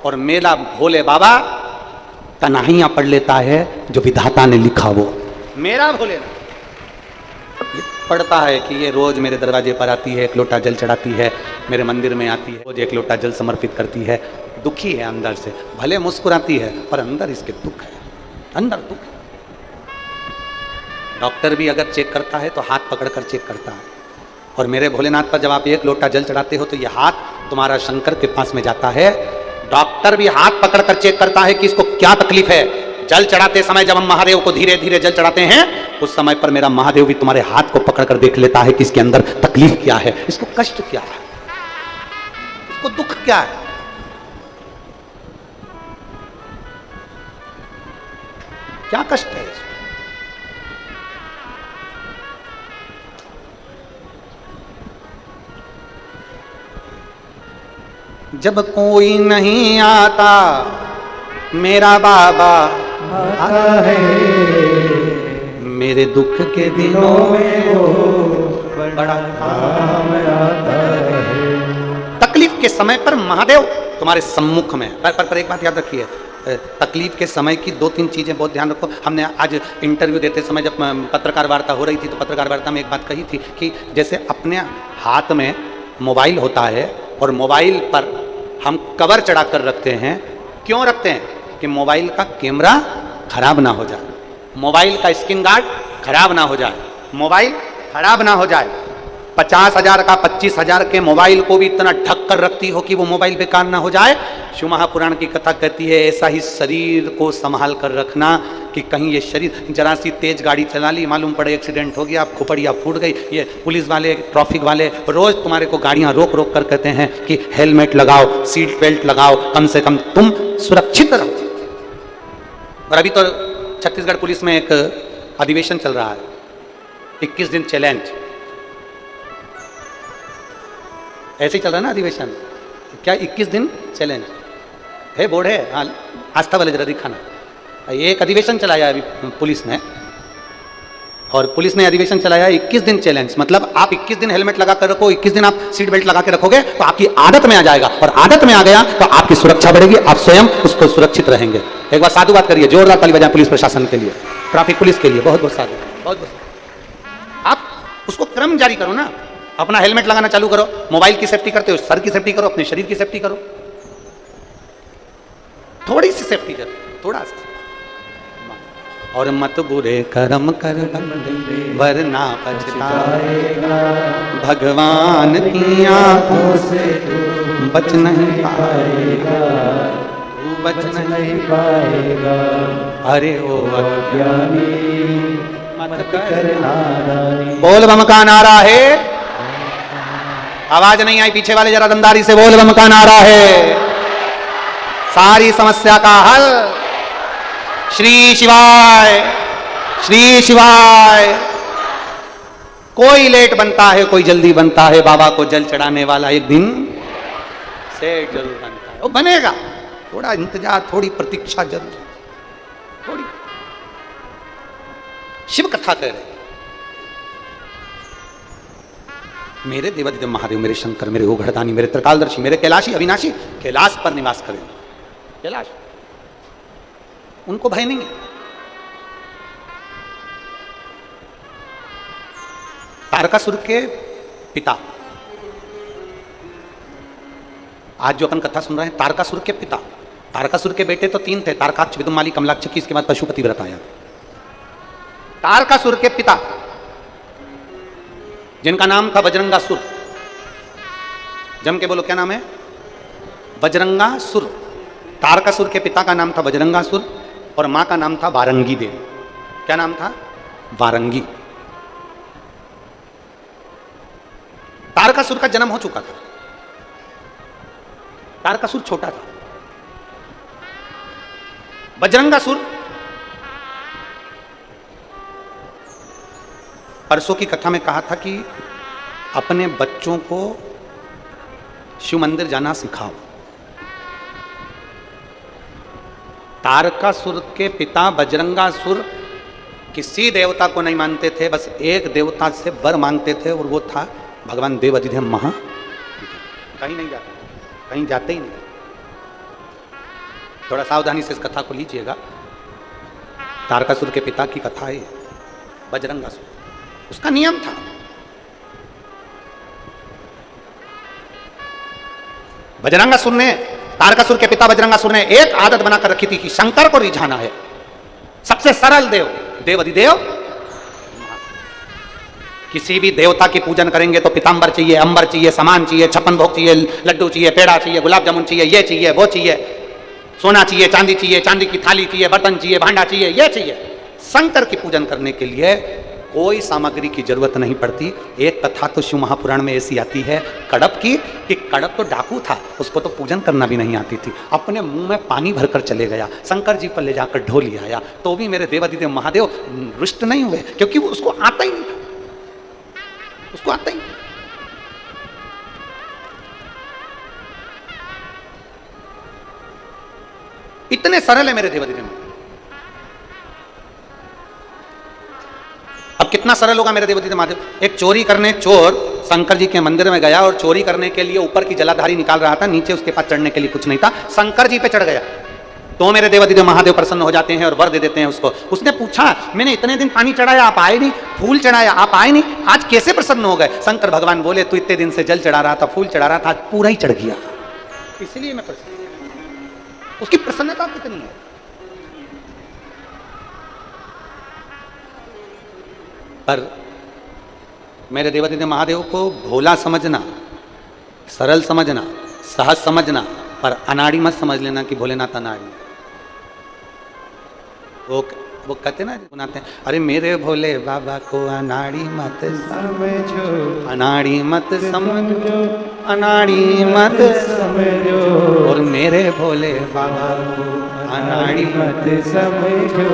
और मेरा भोले बाबा तन्हाइयां पढ़ लेता है, जो विधाता ने लिखा वो। मेरा भोले पढ़ता है कि ये रोज मेरे दरवाजे पर आती है, एक लोटा जल चढ़ाती है, मेरे मंदिर में आती है, रोज एक लोटा जल समर्पित करती है, दुखी है अंदर से, भले मुस्कुराती है पर अंदर इसके दुख है, अंदर दुख है। डॉक्टर भी अगर चेक करता है तो हाथ पकड़कर चेक करता है, और मेरे भोलेनाथ पर जब आप एक लोटा जल चढ़ाते हो तो यह हाथ तुम्हारा शंकर के पास में जाता है। डॉक्टर भी हाथ पकड़कर चेक करता है कि इसको क्या तकलीफ है। जल चढ़ाते समय जब हम महादेव को धीरे धीरे जल चढ़ाते हैं, उस समय पर मेरा महादेव भी तुम्हारे हाथ को पकड़कर देख लेता है कि इसके अंदर तकलीफ क्या है, इसको कष्ट क्या है, इसको दुख क्या है। क्या कष्ट है इसको? जब कोई नहीं आता मेरा बाबा आता है, मेरे दुख के दिनों में वो बड़ा काम आता है। तकलीफ के समय पर महादेव तुम्हारे सम्मुख में। पर एक बात याद रखिए, तकलीफ के समय की 2-3 चीजें बहुत ध्यान रखो। हमने आज इंटरव्यू देते समय जब पत्रकार वार्ता हो रही थी, तो पत्रकार वार्ता में एक बात कही थी कि जैसे अपने हाथ में मोबाइल होता है और मोबाइल पर हम कवर चढ़ा कर रखते हैं। क्यों रखते हैं? कि मोबाइल का कैमरा खराब ना हो जाए, मोबाइल का स्क्रीन गार्ड खराब ना हो जाए, मोबाइल खराब ना हो जाए। 50,000 का 25,000 के मोबाइल को भी इतना ढक कर रखती हो कि वो मोबाइल बेकार ना हो जाए। शिव महापुराण की कथा कहती है ऐसा ही शरीर को संभाल कर रखना कि कहीं ये शरीर, जरा सी तेज गाड़ी चला ली, मालूम पड़े एक्सीडेंट हो गया, खोपड़िया फूट गई। ये पुलिस वाले, ट्रैफिक वाले रोज तुम्हारे को गाड़ियां रोक रोक कर कहते हैं कि हेलमेट लगाओ, सीट बेल्ट लगाओ, कम से कम तुम सुरक्षित रहो। और अभी तो छत्तीसगढ़ पुलिस में एक अधिवेशन चल रहा है, 21 दिन चैलेंज, ऐसे ही चल रहा है ना अधिवेशन। क्या 21 दिन चैलेंज है? बोर्ड है, हाँ, आस्था वाले जरा दिखाना। एक अधिवेशन चलाया अभी पुलिस ने, और पुलिस ने अधिवेशन चलाया 21 दिन चैलेंज। मतलब आप 21 दिन हेलमेट लगा कर रखो, 21 दिन आप सीट बेल्ट लगा के रखोगे तो आपकी आदत में आ जाएगा, और आदत में आ गया तो आपकी सुरक्षा बढ़ेगी, आप स्वयं उसको सुरक्षित रहेंगे। एक बार साधुवाद करिए, जोरदार ताली बजाएं पुलिस प्रशासन के लिए, ट्रैफिक पुलिस के लिए। बहुत बहुत साधु, बहुत बहुत। आप उसको क्रम जारी करो ना, अपना हेलमेट लगाना चालू करो, मोबाइल की सेफ्टी करते हो, सर की सेफ्टी करो, अपने शरीर की सेफ्टी करो, थोड़ी सी सेफ्टी करो, थोड़ा सा। और मत बुरे कर्म कर बंदे वरना पछताएगा। भगवान की आंखों से बच नहीं पाएगा, तू बच नहीं पाएगा। अरे ओ अज्ञानी मत कर नादानी। बोल बम का नारा है, आवाज नहीं आई पीछे वाले, जरा दमदारी से बोल बम का नारा है। सारी समस्या का हल श्री शिवाय, श्री शिवाय। कोई लेट बनता है, कोई जल्दी बनता है, बाबा को जल चढ़ाने वाला एक दिन सेठ जरूर बनता है। वो बनेगा, थोड़ा इंतजार, थोड़ी प्रतीक्षा जरूर, थोड़ी। शिव कथा कह रहे, मेरे देवादिदेव महादेव, मेरे शंकर, मेरे ओघड़दानी, मेरे त्रिकालदर्शी, मेरे कैलाशी अविनाशी कैलाश पर निवास करें। कैलाश, उनको भय नहीं है। तारकासुर के पिता, आज जो अपन कथा सुन रहे हैं, तारकासुर के पिता। तारकासुर के बेटे तो 3 थे, तारकाक्ष, विदुमाली, कमलाक्ष की, इसके बाद पशुपति व्रत आया। तारकासुर के पिता जिनका नाम था बजरंगासुर, जम के बोलो क्या नाम है? बजरंगासुर। तारकासुर के पिता का नाम था बजरंगासुर और मां का नाम था वारंगी देवी। क्या नाम था? वारंगी। तारकासुर का जन्म हो चुका था, तारकासुर छोटा था। बजरंगासुर, परसों की कथा में कहा था कि अपने बच्चों को शिव मंदिर जाना सिखाओ। तारकासुर के पिता बजरंगासुर किसी देवता को नहीं मानते थे, बस एक देवता से वर मांगते थे और वो था भगवान देवाधिदेव महा। कहीं नहीं जाते, कहीं जाते ही नहीं। थोड़ा सावधानी से इस कथा को लीजिएगा। तारकासुर के पिता की कथा है बजरंगासुर। उसका नियम था, बजरंगासुर ने, तारकासुर के पिता बजरंगासुर ने एक आदत बनाकर रखी थी कि शंकर को रिझाना है। सबसे सरल देव, देवाधिदेव। किसी भी देवता की पूजन करेंगे तो पीतांबर चाहिए, अंबर चाहिए, सामान चाहिए, छप्पन भोग चाहिए, लड्डू चाहिए, पेड़ा चाहिए, गुलाब जामुन चाहिए, ये चाहिए, वो चाहिए, सोना चाहिए, चांदी की थाली चाहिए, बर्तन चाहिए, भांडा चाहिए, ये चाहिए। शंकर की पूजन करने के लिए कोई सामग्री की जरूरत नहीं पड़ती। एक कथा तो शिव महापुराण में ऐसी आती है कड़प की, कि कड़प तो डाकू था, उसको तो पूजन करना भी नहीं आती थी। अपने मुंह में पानी भरकर चले गया, शंकर जी पर ले जाकर ढो लिया आया, तो भी मेरे देवादिदेव महादेव रुष्ट नहीं हुए, क्योंकि वो उसको आता ही नहीं था, उसको आता ही नहीं। इतने सरल है मेरे देवादिदेव। अब कितना सरल होगा मेरे देवादिदेव महादेव। एक चोरी करने चोर शंकर जी के मंदिर में गया और चोरी करने के लिए ऊपर की जलाधारी निकाल रहा था, नीचे उसके पास चढ़ने के लिए कुछ नहीं था, शंकर जी पे चढ़ गया। तो मेरे देवादिदेव महादेव प्रसन्न हो जाते हैं और वर दे देते हैं उसको। उसने पूछा, मैंने इतने दिन पानी चढ़ाया, आप आए नहीं, फूल चढ़ाया, आप आए नहीं, आज कैसे प्रसन्न हो गए? शंकर भगवान बोले, तू इतने दिन से जल चढ़ा रहा था, फूल चढ़ा रहा था, आज पूरा ही चढ़ गया, इसलिए मैं प्रसन्न। उसकी प्रसन्नता कितनी है। पर मेरे देवादिदेव महादेव को भोला समझना, सरल समझना, सहज समझना, पर अनाड़ी मत समझ लेना कि भोलेनाथ अनाड़ी। वो कहते ना, सुनाते हैं, अरे मेरे भोले बाबा को अनाड़ी मत समझो, अनाड़ी मत समझो, अनाड़ी मत समझो, और मेरे भोले बाबा को अनाड़ी मत समझो।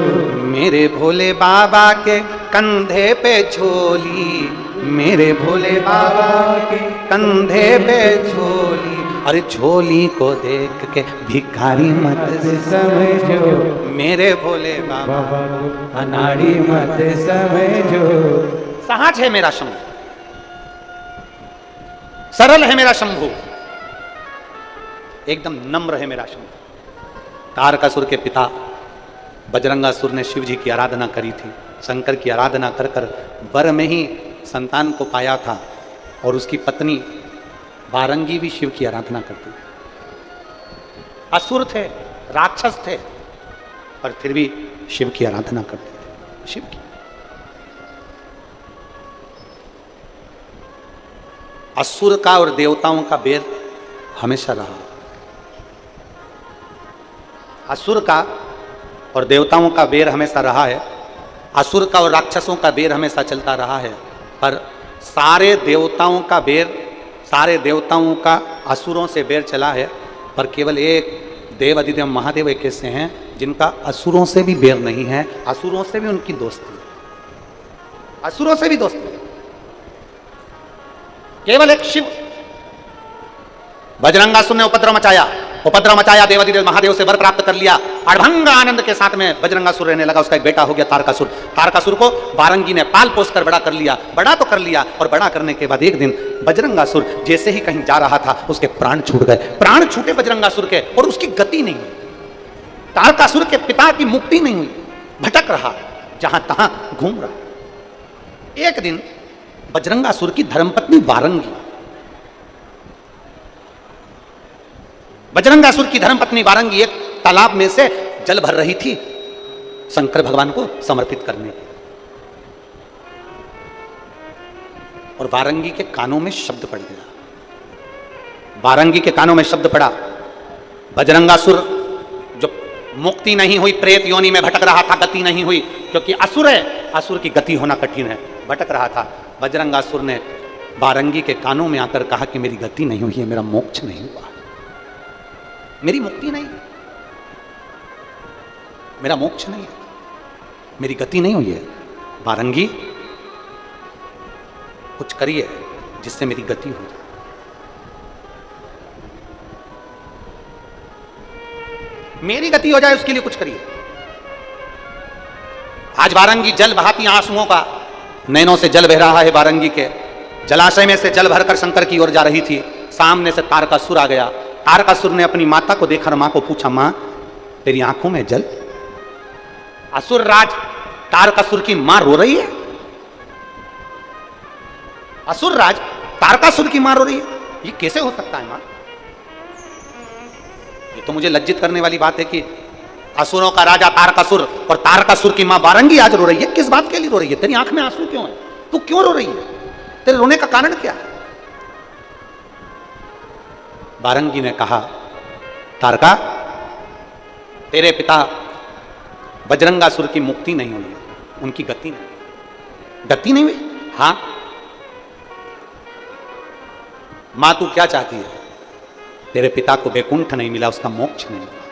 मेरे भोले बाबा के कंधे पे झोली, मेरे भोले बाबा के कंधे पे झोली, अरे झोली को देख के भिखारी मत समझो, मेरे भोले बाबा को अनाड़ी मत समझो। सहज है मेरा शंभु, सरल है मेरा शंभु, एकदम नम्र है मेरा शंभु। तारकासुर के पिता बजरंगासुर ने शिव जी की आराधना करी थी, शंकर की आराधना कर कर वर में ही संतान को पाया था, और उसकी पत्नी वारंगी भी शिव की आराधना करती। असुर थे, राक्षस थे, पर फिर भी शिव की आराधना करते थे, शिव की। असुर का और देवताओं का बैर हमेशा रहा। असुर का और देवताओं का बैर हमेशा रहा है, असुर का और राक्षसों का बैर हमेशा चलता रहा है। पर सारे देवताओं का बैर, सारे देवताओं का असुरों से बैर चला है, पर केवल एक देव अधिदेव महादेव एक ऐसे हैं जिनका असुरों से भी बैर नहीं है, असुरों से भी उनकी दोस्ती, असुरों से भी दोस्ती। केवल एक शिव। बजरंगासुर ने उपद्रव मचाया, देवाधिदेव महादेव से वर प्राप्त कर लिया। अड़भंग आनंद के साथ में बजरंगासुर रहने लगा। उसका एक बेटा हो गया तारकासुर। तारकासुर को वारंगी ने पाल पोस कर बड़ा कर लिया। बड़ा तो कर लिया, और बड़ा करने के बाद एक दिन बजरंगासुर जैसे ही कहीं जा रहा था, उसके प्राण छूट गए। प्राण छूटे बजरंगासुर के, और उसकी गति नहीं हुई। तारकासुर के पिता की मुक्ति नहीं हुई, भटक रहा, जहां तहां घूम रहा। एक दिन बजरंगासुर की धर्मपत्नी वारंगी, बजरंगासुर की धर्मपत्नी वारंगी एक तालाब में से जल भर रही थी शंकर भगवान को समर्पित करने। और वारंगी के कानों में शब्द पड़ गया। वारंगी के कानों में शब्द पड़ा, बजरंगासुर जो मुक्ति नहीं हुई, प्रेत योनि में भटक रहा था, गति नहीं हुई, क्योंकि असुर है, असुर की गति होना कठिन है, भटक रहा था। बजरंगासुर ने वारंगी के कानों में आकर कहा कि मेरी गति नहीं हुई है, मेरा मोक्ष नहीं हुआ, मेरी मुक्ति नहीं, मेरा मोक्ष नहीं है, मेरी गति नहीं हुई है। वारंगी कुछ करिए जिससे मेरी गति हो जाए। मेरी गति हो जाए उसके लिए कुछ करिए। आज वारंगी जल बहाती आंसुओं का, नैनों से जल बह रहा है वारंगी के। जलाशय में से जल भरकर शंकर की ओर जा रही थी। सामने से तारकासुर आ गया। तारकासुर ने अपनी माता को देखकर मां को पूछा, मां तेरी आंखों में जल? असुर राज तारकासुर की मां रो रही है। असुर राज तारकासुर की मां रो रही है, ये कैसे हो सकता है मां? ये तो मुझे लज्जित करने वाली बात है कि असुरों का राजा तारकासुर और तारकासुर की मां वारंगी आज रो रही है। किस बात के लिए रो रही है? तेरी आंख में आंसू क्यों है? तू क्यों रो रही है? तेरे रोने का कारण क्या है? वारंगी ने कहा, तारका तेरे पिता बजरंगासुर की मुक्ति नहीं हुई है, उनकी गति नहीं हुई। हाँ मां तू क्या चाहती है? तेरे पिता को वैकुंठ नहीं मिला, उसका मोक्ष नहीं मिला,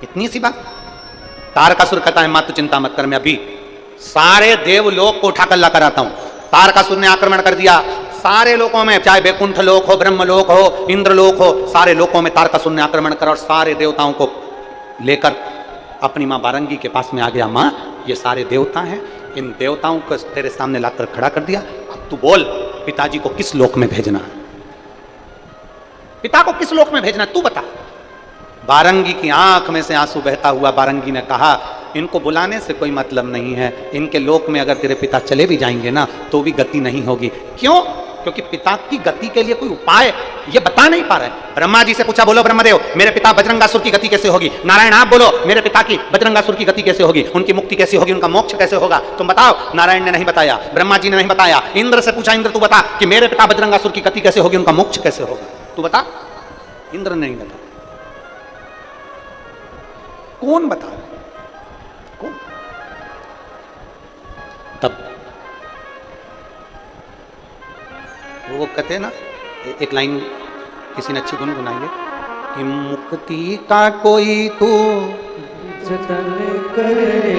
इतनी सी बात। तारकासुर कहता है, मां तू चिंता मत कर, मैं अभी सारे देवलोक को उठाकर ला कर आता हूं। तारकासुर ने आक्रमण कर दिया सारे लोकों में, चाहे वैकुंठ लोक हो, ब्रह्मलोक हो, इंद्रलोक हो, सारे लोकों में तारकासुर ने आक्रमण करा और सारे देवताओं को लेकर अपनी मां वारंगी के पास में आ गया। मां ये सारे देवता हैं, इन देवताओं को तेरे सामने लाकर खड़ा कर दिया। अब तू बोल पिताजी को किस लोक में भेजना है? पिता को किस लोक में भेजना, तू बता। वारंगी की आंख में से आंसू बहता हुआ वारंगी ने कहा, इनको बुलाने से कोई मतलब नहीं है, इनके लोक में अगर तेरे पिता चले भी जाएंगे ना तो भी गति नहीं होगी। क्यों? क्योंकि पिता की गति के लिए कोई उपाय ये बता नहीं पा रहे। ब्रह्मा जी से पूछा, बोलो ब्रह्मदेव मेरे पिता बजरंगासुर की गति कैसे होगी? नारायण आप बोलो मेरे पिता की बजरंगासुर की गति कैसे होगी, उनकी मुक्ति कैसे होगी, उनका मोक्ष कैसे होगा? तुम बताओ। नारायण ने नहीं बताया, ब्रह्मा जी ने नहीं बताया। इंद्र से पूछा, इंद्र तू बता कि मेरे पिता बजरंगासुर की गति कैसे होगी, उनका मोक्ष कैसे होगा, तू बता। इंद्र ने नहीं बताया। कौन बता? कौन? तब वो कहते हैं ना, एक लाइन किसी ने अच्छी गुनगुनाई है कि मुक्ति का कोई तो जतन करे,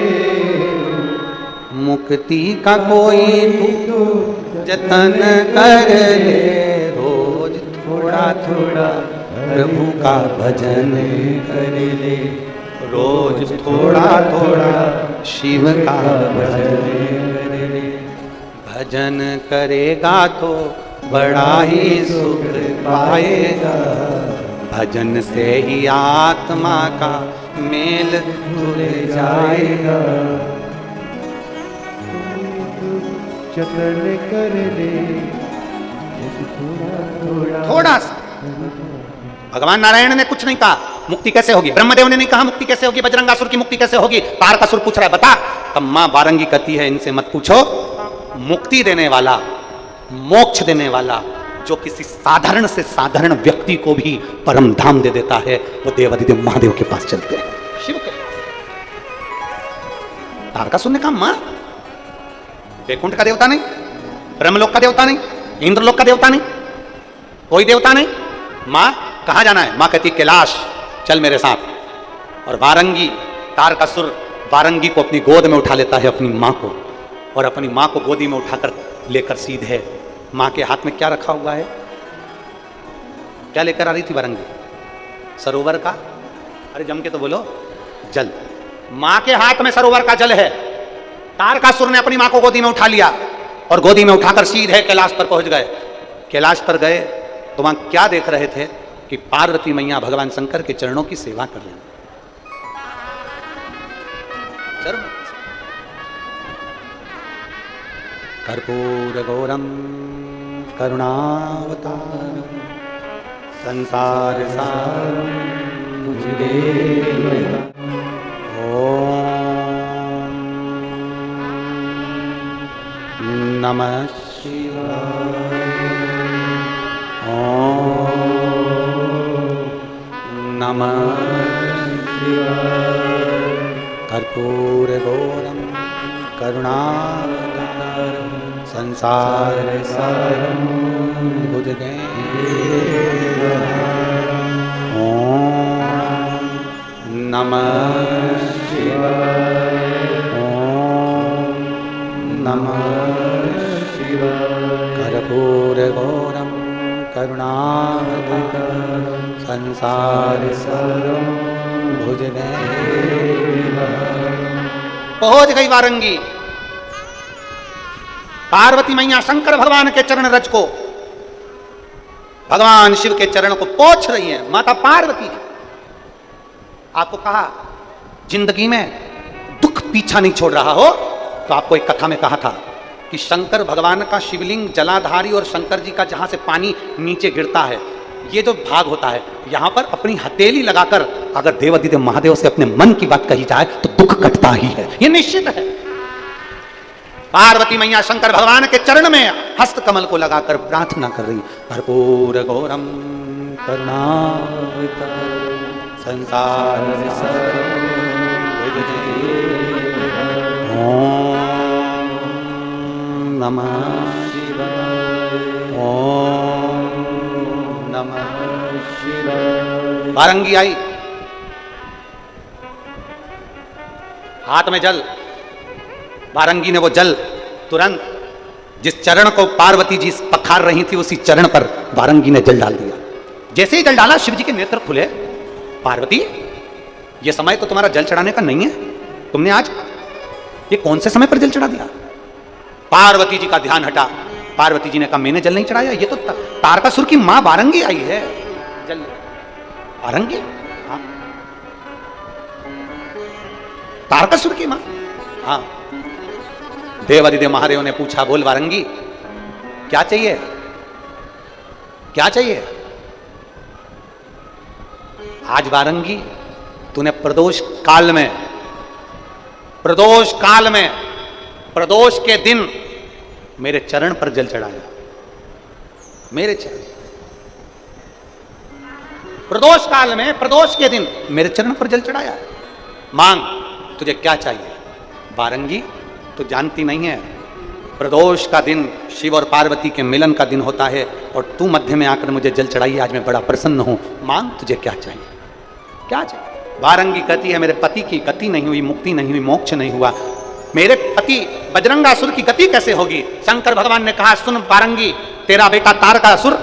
मुक्ति का कोई तो जतन कर ले, रोज थोड़ा थोड़ा प्रभु का भजन कर ले, रोज थोड़ा थोड़ा शिव का भजन कर ले। भजन करेगा तो बड़ा ही सुख पाएगा, भजन से ही आत्मा का मेल धुल जाएगा। जतन कर ले, थोड़ा थोड़ा थोड़ा सा। भगवान नारायण ने कुछ नहीं कहा, मुक्ति कैसे होगी? ब्रह्मदेव ने नहीं कहा मुक्ति कैसे होगी, बजरंगासुर की मुक्ति कैसे होगी? तारकासुर पूछ रहा है बता। तब मां वारंगी कहती है इनसे मत पूछो, मुक्ति देने वाला, मोक्ष देने वाला, जो किसी साधारण से साधारण व्यक्ति को भी परम धाम दे देता है, वो देवादिदेव महादेव के पास चलते हैं, शिव के पास। तारकासुर ने कहा मां, वैकुंठ का देवता नहीं, ब्रह्मलोक का देवता नहीं, इंद्रलोक का देवता नहीं, कोई देवता नहीं, मां कहां जाना है? मां कहती कैलाश, चल मेरे साथ। और वारंगी, तारकासुर वारंगी को अपनी गोद में उठा लेता है, अपनी मां को, और अपनी मां को गोदी में उठाकर लेकर सीधे मां के हाथ में क्या रखा हुआ है? क्या लेकर आ रही थी वारंगी? सरोवर का, अरे जम के तो बोलो, जल। मां के हाथ में सरोवर का जल है। तारकासुर ने अपनी मां को गोदी में उठा लिया और गोदी में उठाकर सीधे कैलाश पर पहुंच गए। कैलाश पर गए तो वहां क्या देख रहे थे कि पार्वती मैया भगवान शंकर के चरणों की सेवा कर रही। कर्पूर गौरम करुणावतारम संसार सारम ओम नमः शिवाय। ओम नमः शिवाय। कर्पूर गौरम करुणावतारम संसार सारम भुजगेन्द्रहारम। ओम नमः शिवाय। ओम नमः शिवाय। कर्पूर गौरम करुणावतारम संसार सारम भुजगेन्द्रहारम। पहुंच गई वारंगी। पार्वती मैया शंकर भगवान के चरण रज को, भगवान शिव के चरण को पोंछ रही है। माता पार्वती जी, आपको कहा जिंदगी में दुख पीछा नहीं छोड़ रहा हो, तो आपको एक कथा में कहा था कि शंकर भगवान का शिवलिंग जलाधारी और शंकर जी का जहां से पानी नीचे गिरता है, ये जो भाग होता है, यहां पर अपनी हथेली लगाकर अगर देवादिदेव महादेव से अपने मन की बात कही जाए तो दुख कटता ही है, ये निश्चित है। पार्वती मैया शंकर भगवान के चरण में हस्त कमल को लगाकर प्रार्थना कर रही। कर्पूर गौरम करुणावतारम संसार सारम भुजगेन्द्रहारम। ओम नमः शिवाय। ओम नमः शिवाय। वारंगी आई, हाथ में जल। वारंगी ने वो जल तुरंत जिस चरण को पार्वती जी पखार रही थी, उसी चरण पर वारंगी ने जल डाल दिया। जैसे ही जल डाला, शिव जी के नेत्र खुले। पार्वती, ये समय तो तुम्हारा जल चढ़ाने का नहीं है, तुमने आज ये कौन से समय पर जल चढ़ा दिया? पार्वती जी का ध्यान हटा। पार्वती जी ने कहा मैंने जल नहीं चढ़ाया, ये तो तारकासुर की मां वारंगी आई है। जल वारंगी? हाँ, तारकासुर की मां। हाँ। देवादिदेव महादेव ने पूछा, बोल वारंगी क्या चाहिए, क्या चाहिए? आज वारंगी तूने प्रदोष काल में, प्रदोष के दिन मेरे चरण पर जल चढ़ाया। मेरे चरण, प्रदोष काल में, प्रदोष के दिन मेरे चरण पर जल चढ़ाया। मांग, तुझे क्या चाहिए? वारंगी, तो जानती नहीं है, प्रदोष का दिन शिव और पार्वती के मिलन का दिन होता है, और तू मध्य में आकर मुझे जल चढ़ाई। आज मैं बड़ा प्रसन्न हूं। मांग, तुझे क्या चाहिए, क्या चाहिए? वारंगी कहती है मेरे पति की गति नहीं हुई, मुक्ति नहीं हुई, मोक्ष नहीं हुआ। मेरे पति बजरंगासुर की गति कैसे होगी? शंकर भगवान ने कहा, सुन वारंगी, तेरा बेटा तारकासुर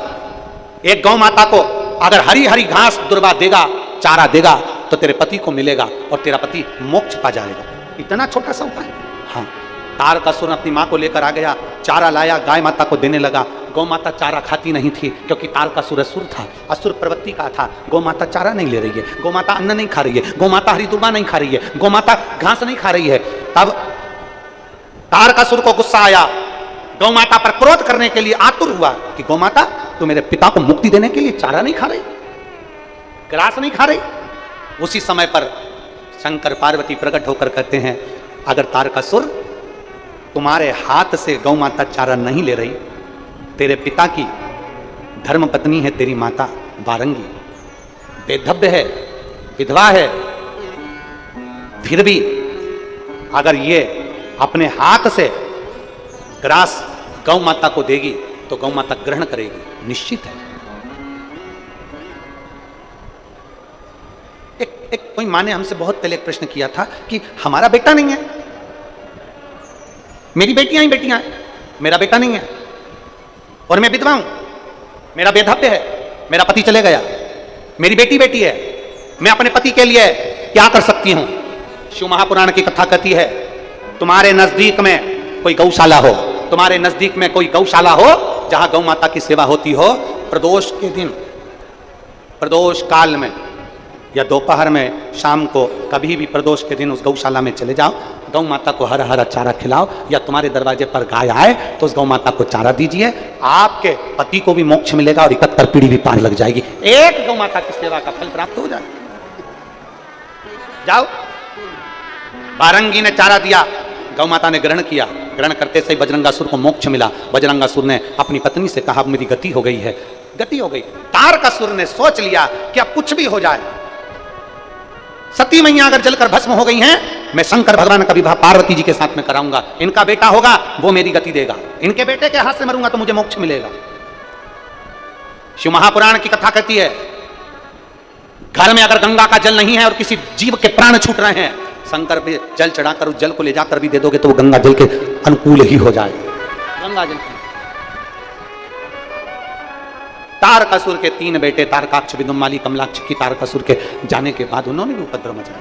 एक गौ माता को अगर हरी हरी घास दुर्वा देगा, चारा देगा, तो तेरे पति को मिलेगा और तेरा पति मोक्ष पा जाएगा। इतना छोटा सा उपाय। हाँ, तारकासुर अपनी मां को लेकर आ गया, चारा लाया, गाय माता को देने लगा। गौ माता चारा खाती नहीं थी, क्योंकि तारकासुर असुर था, असुर प्रवृत्ति का था। गौ माता चारा नहीं ले रही है, गौ माता अन्न नहीं खा रही है, गौ माता हरी दुर्वा नहीं खा रही है, गौ माता घास नहीं खा रही है। तब तारकासुर को गुस्सा आया, गौ माता पर क्रोध करने के लिए आतुर हुआ कि गौ माता, तू मेरे पिता को मुक्ति देने के लिए चारा नहीं खा रही, ग्रास नहीं खा रही, उसी समय पर शंकर पार्वती प्रकट होकर कहते हैं, अगर तारकासुर तुम्हारे हाथ से गौ माता चारा नहीं ले रही, तेरे पिता की धर्म पत्नी है तेरी माता बारंगी, बेधव्य है, विधवा है, फिर भी अगर ये अपने हाथ से ग्रास गौ माता को देगी तो गौ माता ग्रहण करेगी, निश्चित है। एक कोई माँ ने हमसे बहुत पहले एक प्रश्न किया था कि हमारा बेटा नहीं है, मेरी बेटियां ही बेटियां हैं, मेरा बेटा नहीं है और मैं विधवा हूं, मेरा बेधव्य है, मेरा पति चले गया, मेरी बेटी बेटी है, मैं अपने पति के लिए क्या कर सकती हूं? शिव महापुराण की कथा कहती है, तुम्हारे नजदीक में कोई गौशाला हो, तुम्हारे नजदीक में कोई गौशाला हो जहां गौ माता की सेवा होती हो, प्रदोष के दिन, प्रदोष काल में या दोपहर में, शाम को कभी भी प्रदोष के दिन उस गौशाला में चले जाओ, गौ माता को हरा हरा चारा खिलाओ, या तुम्हारे दरवाजे पर गाय आए तो उस गौ माता को चारा दीजिए, आपके पति को भी मोक्ष मिलेगा और 71 पीढ़ी भी पार लग जाएगी। एक गौ माता की सेवा का फल प्राप्त हो जाए। जाओ, बारंगी ने चारा दिया, गौ माता ने ग्रहण किया, ग्रहण करते से बजरंगासुर को मोक्ष मिला। बजरंगासुर ने अपनी पत्नी से कहा, मेरी गति हो गई है, गति हो गई। तारकासुर ने सोच लिया कि अब कुछ भी हो जाए, सती मैया अगर जलकर भस्म हो गई हैं, मैं शंकर भगवान का विवाह पार्वती जी के साथ में कराऊंगा, इनका बेटा होगा वो मेरी गति देगा, इनके बेटे के हाथ से मरूंगा तो मुझे मोक्ष मिलेगा। शिव महापुराण की कथा कहती है, घर में अगर गंगा का जल नहीं है और किसी जीव के प्राण छूट रहे हैं, शंकर पे जल चढ़ाकर उस जल को ले जाकर भी दे दोगे तो वो गंगा जल के अनुकूल ही हो जाए। गंगा जल तारकासुर के 3 बेटे, तारकाक्ष, विदुम्माली, कमलाक्ष की तारकासुर के जाने के बाद उन्होंने भी उपद्रव मचाया।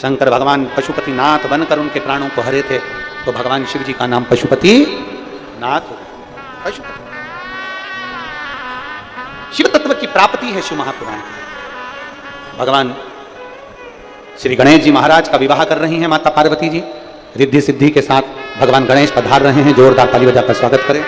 शंकर भगवान पशुपति नाथ बनकर उनके प्राणों को हरे थे, तो भगवान शिव जी का नाम पशुपति नाथ हो गया। पशुपति शिव तत्व की प्राप्ति है शिव महापुराण की। भगवान श्री गणेश जी महाराज का विवाह कर रही हैं माता पार्वती जी, रिद्धि सिद्धि के साथ भगवान गणेश पधार रहे हैं। जोरदार ताली बजाकर स्वागत करें।